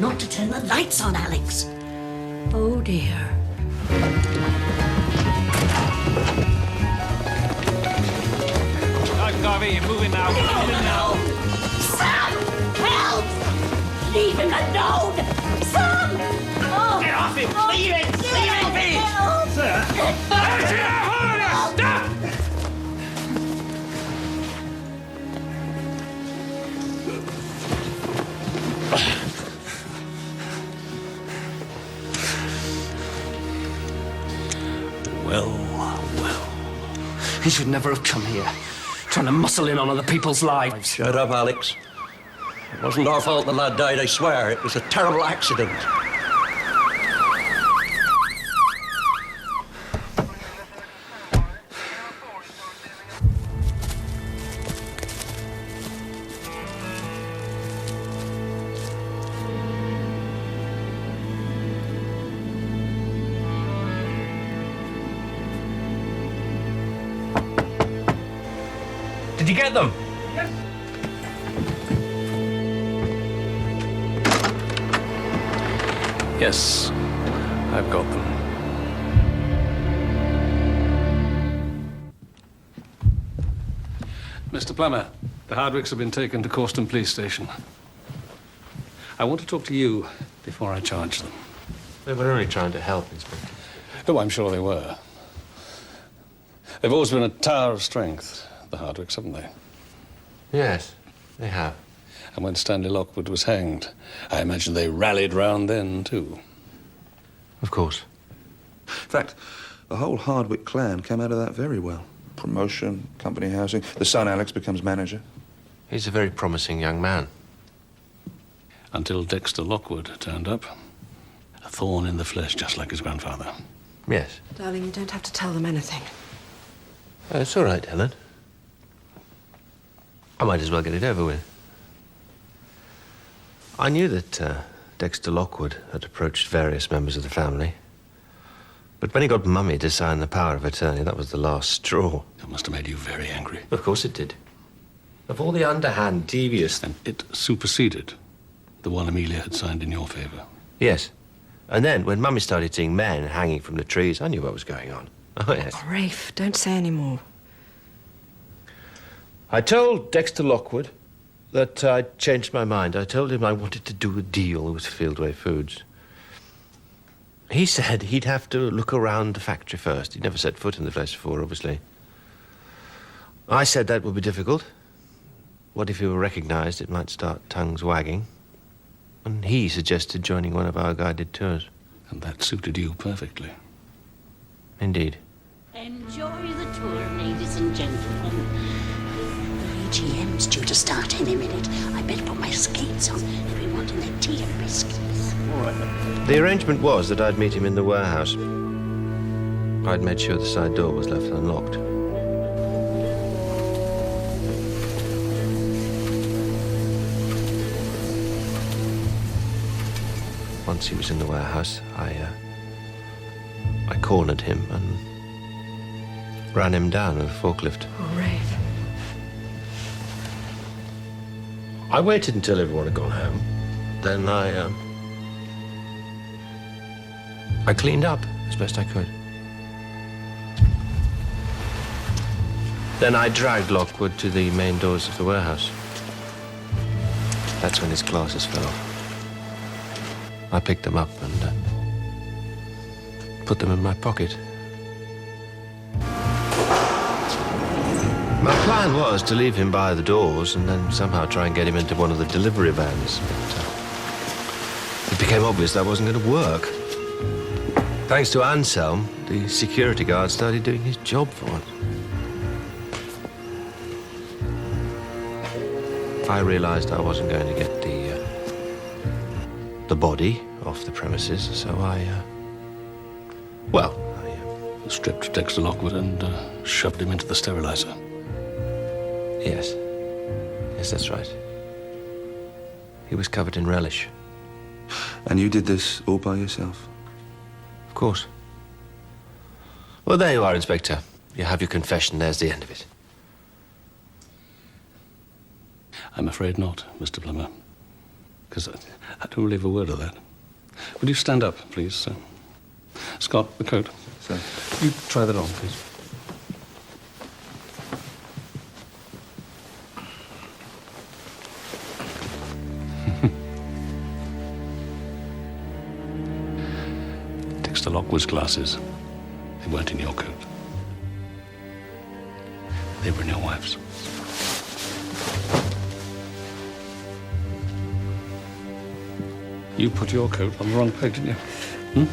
Not to turn the lights on, Alex. Oh, dear. Right, Garvey, you're moving now. Moving now. Sam! Help! Leave him alone! Sam! Oh. Get off him! Oh. Leave it! Leave it be! Help. Sir! Stop! Well. He should never have come here, trying to muscle in on other people's lives. Shut up, Alex. It wasn't our fault the lad died, I swear. It was a terrible accident. Did you get them? Yes, I've got them. Mr. Plummer, the Hardwicks have been taken to Causton Police Station. I want to talk to you before I charge them. They were only trying to help, Inspector. Oh, I'm sure they were. They've always been a tower of strength, the Hardwicks, haven't they? Yes, they have. And when Stanley Lockwood was hanged, I imagine they rallied round then, too. Of course. In fact, the whole Hardwick clan came out of that very well. Promotion, company housing. The son, Alex, becomes manager. He's a very promising young man. Until Dexter Lockwood turned up. A thorn in the flesh, just like his grandfather. Yes. Darling, you don't have to tell them anything. It's all right, Helen. I might as well get it over with. I knew that Dexter Lockwood had approached various members of the family. But when he got Mummy to sign the power of attorney, that was the last straw. It must have made you very angry. Of course it did. Of all the underhand, devious... And it superseded the one Amelia had signed in your favour. Yes. And then, when Mummy started seeing men hanging from the trees, I knew what was going on. Oh, yes. Oh, Rafe, don't say any more. I told Dexter Lockwood that I'd changed my mind. I told him I wanted to do a deal with Fieldway Foods. He said he'd have to look around the factory first. He'd never set foot in the place before, obviously. I said that would be difficult. What if he were recognized? It might start tongues wagging. And he suggested joining one of our guided tours. And that suited you perfectly. Indeed. Enjoy the tour, ladies and gentlemen. The AGM's due to start any minute. I better put my skates on. They'll be wanting their tea and biscuits. All right. The arrangement was that I'd meet him in the warehouse. I'd made sure the side door was left unlocked. Once he was in the warehouse, I cornered him and ran him down with a forklift. Oh, Rafe. I waited until everyone had gone home. Then I cleaned up as best I could. Then I dragged Lockwood to the main doors of the warehouse. That's when his glasses fell off. I picked them up and put them in my pocket. My plan was to leave him by the doors and then somehow try and get him into one of the delivery vans. But it became obvious that wasn't going to work. Thanks to Anselm, the security guard started doing his job for once. I realized I wasn't going to get the body off the premises, so I stripped Dexter Lockwood and shoved him into the sterilizer. Yes. Yes, that's right. He was covered in relish. And you did this all by yourself? Of course. Well, there you are, Inspector. You have your confession. There's the end of it. I'm afraid not, Mr. Plummer. Because I don't believe a word of that. Would you stand up, please, sir? Scott, the coat. Sir. You try that on, please. Dexter Lockwood's glasses. They weren't in your coat. They were in your wife's. You put your coat on the wrong peg, didn't you?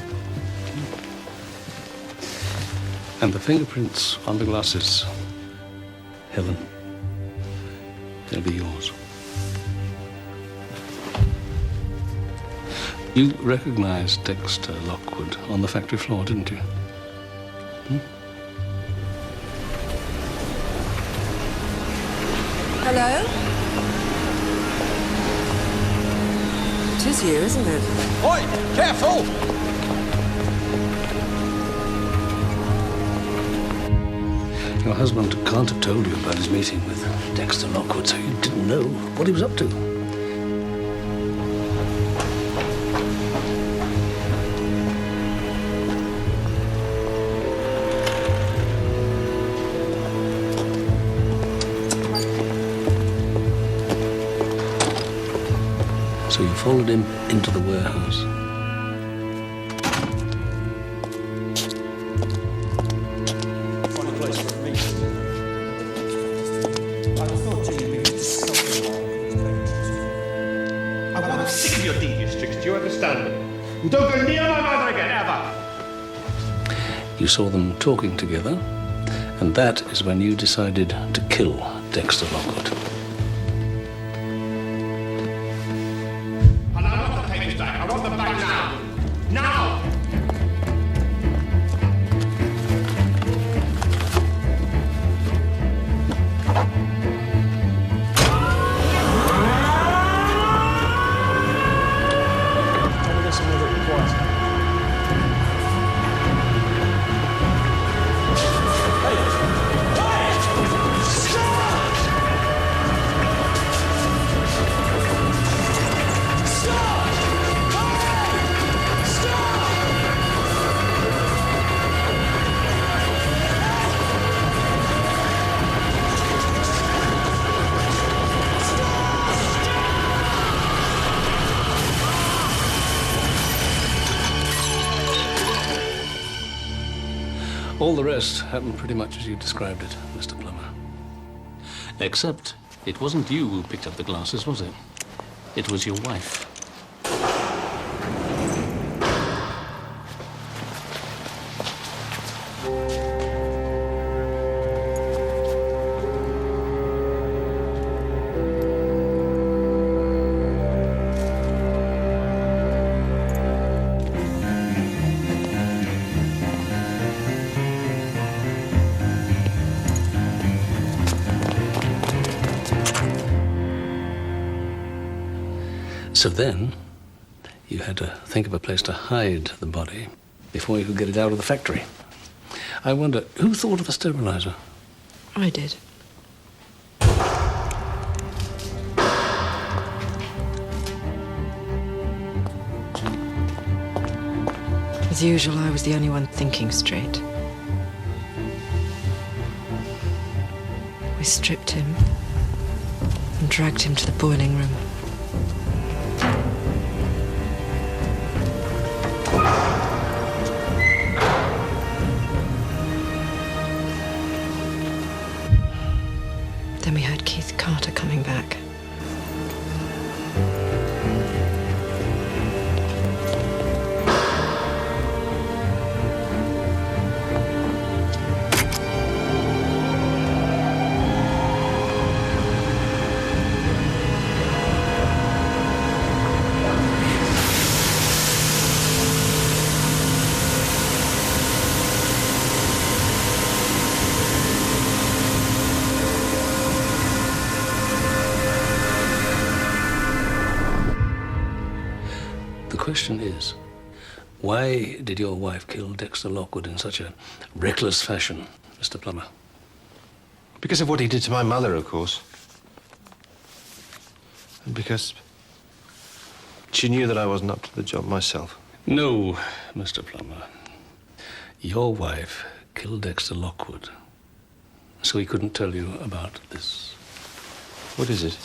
And the fingerprints on the glasses, Helen, they'll be yours. You recognized Dexter Lockwood on the factory floor, didn't you? Hello? It is you, isn't it? Oi, careful! Your husband can't have told you about his meeting with Dexter Lockwood, so you didn't know what he was up to. So you followed him into the warehouse. Funny place for a meeting. I thought you needed to stop I'm sick of your devious tricks. Do you understand me? You don't go near my mother again, ever. You saw them talking together, and that is when you decided to kill Dexter Lockwood. All the rest happened pretty much as you described it, Mr. Plummer. Except it wasn't you who picked up the glasses, was it? It was your wife. So then, you had to think of a place to hide the body before you could get it out of the factory. I wonder, who thought of the sterilizer? I did. As usual, I was the only one thinking straight. We stripped him and dragged him to the boiling room. Then we heard Keith Carter coming back. The question is, why did your wife kill Dexter Lockwood in such a reckless fashion, Mr. Plummer? Because of what he did to my mother, of course. And because she knew that I wasn't up to the job myself. No, Mr. Plummer. Your wife killed Dexter Lockwood, so he couldn't tell you about this. What is it?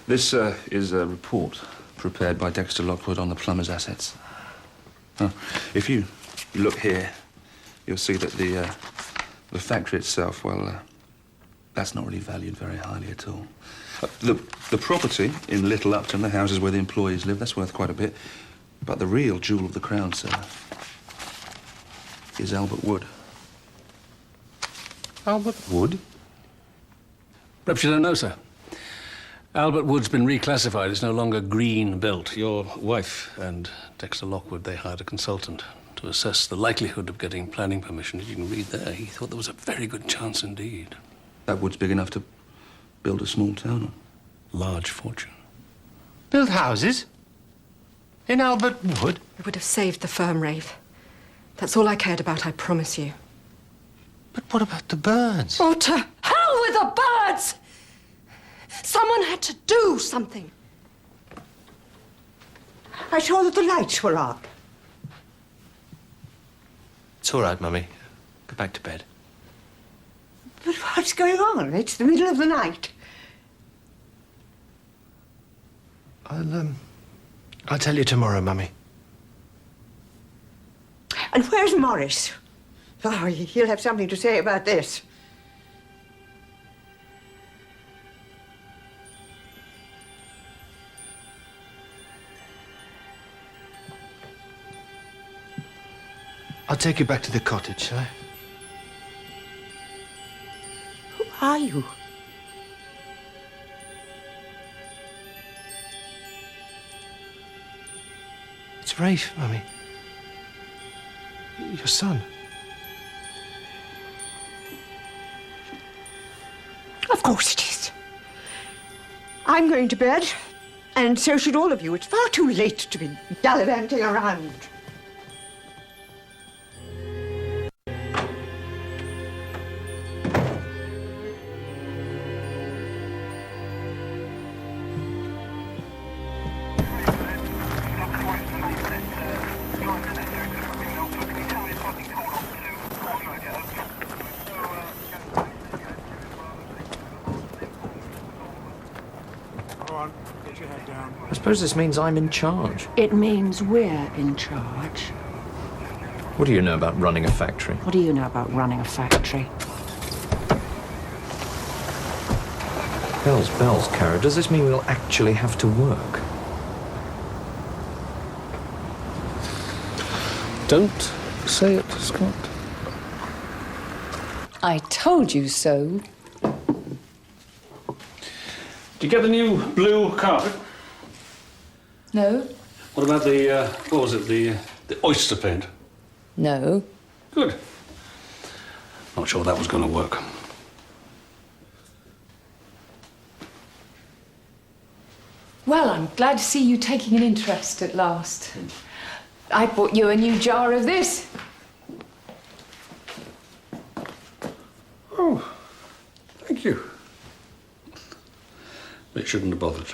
This is a report prepared by Dexter Lockwood on the plumber's assets. Now, if you look here, you'll see that the factory itself, well, that's not really valued very highly at all. The property in Little Upton, the houses where the employees live, that's worth quite a bit. But the real jewel of the crown, sir, is Albert Wood. Albert Wood? Perhaps you don't know, sir. Albert Wood's been reclassified. It's no longer green belt. Your wife and Dexter Lockwood, they hired a consultant to assess the likelihood of getting planning permission. As you can read there, he thought there was a very good chance indeed. That wood's big enough to build a small town on. Large fortune. Build houses? In Albert Wood? It would have saved the firm, Rafe. That's all I cared about, I promise you. But what about the birds? Oh, to hell with the birds! Someone had to do something. I saw that the lights were on. It's all right, Mummy. Go back to bed. But what's going on? It's the middle of the night. I'll tell you tomorrow, Mummy. And where's Morris? Oh, he'll have something to say about this. I'll take you back to the cottage, shall I? Who are you? It's Rafe, Mummy. Your son. Of course it is. I'm going to bed, and so should all of you. It's far too late to be gallivanting around. I suppose this means I'm in charge. It means we're in charge. What do you know about running a factory? What do you know about running a factory? Bells, Cara. Does this mean we'll actually have to work? Don't say it, Scott. I told you so. Did you get the new blue carpet? No? What about the, what was it, the oyster paint? No. Good. Not sure that was going to work. Well, I'm glad to see you taking an interest at last. I bought you a new jar of this. Oh, thank you. It shouldn't have bothered.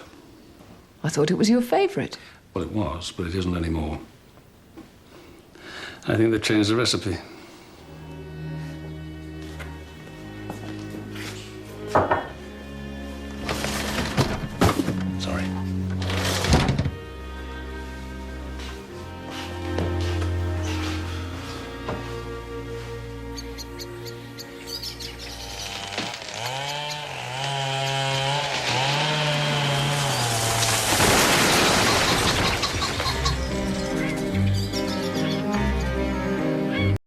I thought it was your favourite. Well, it was, but it isn't anymore. I think they changed the recipe.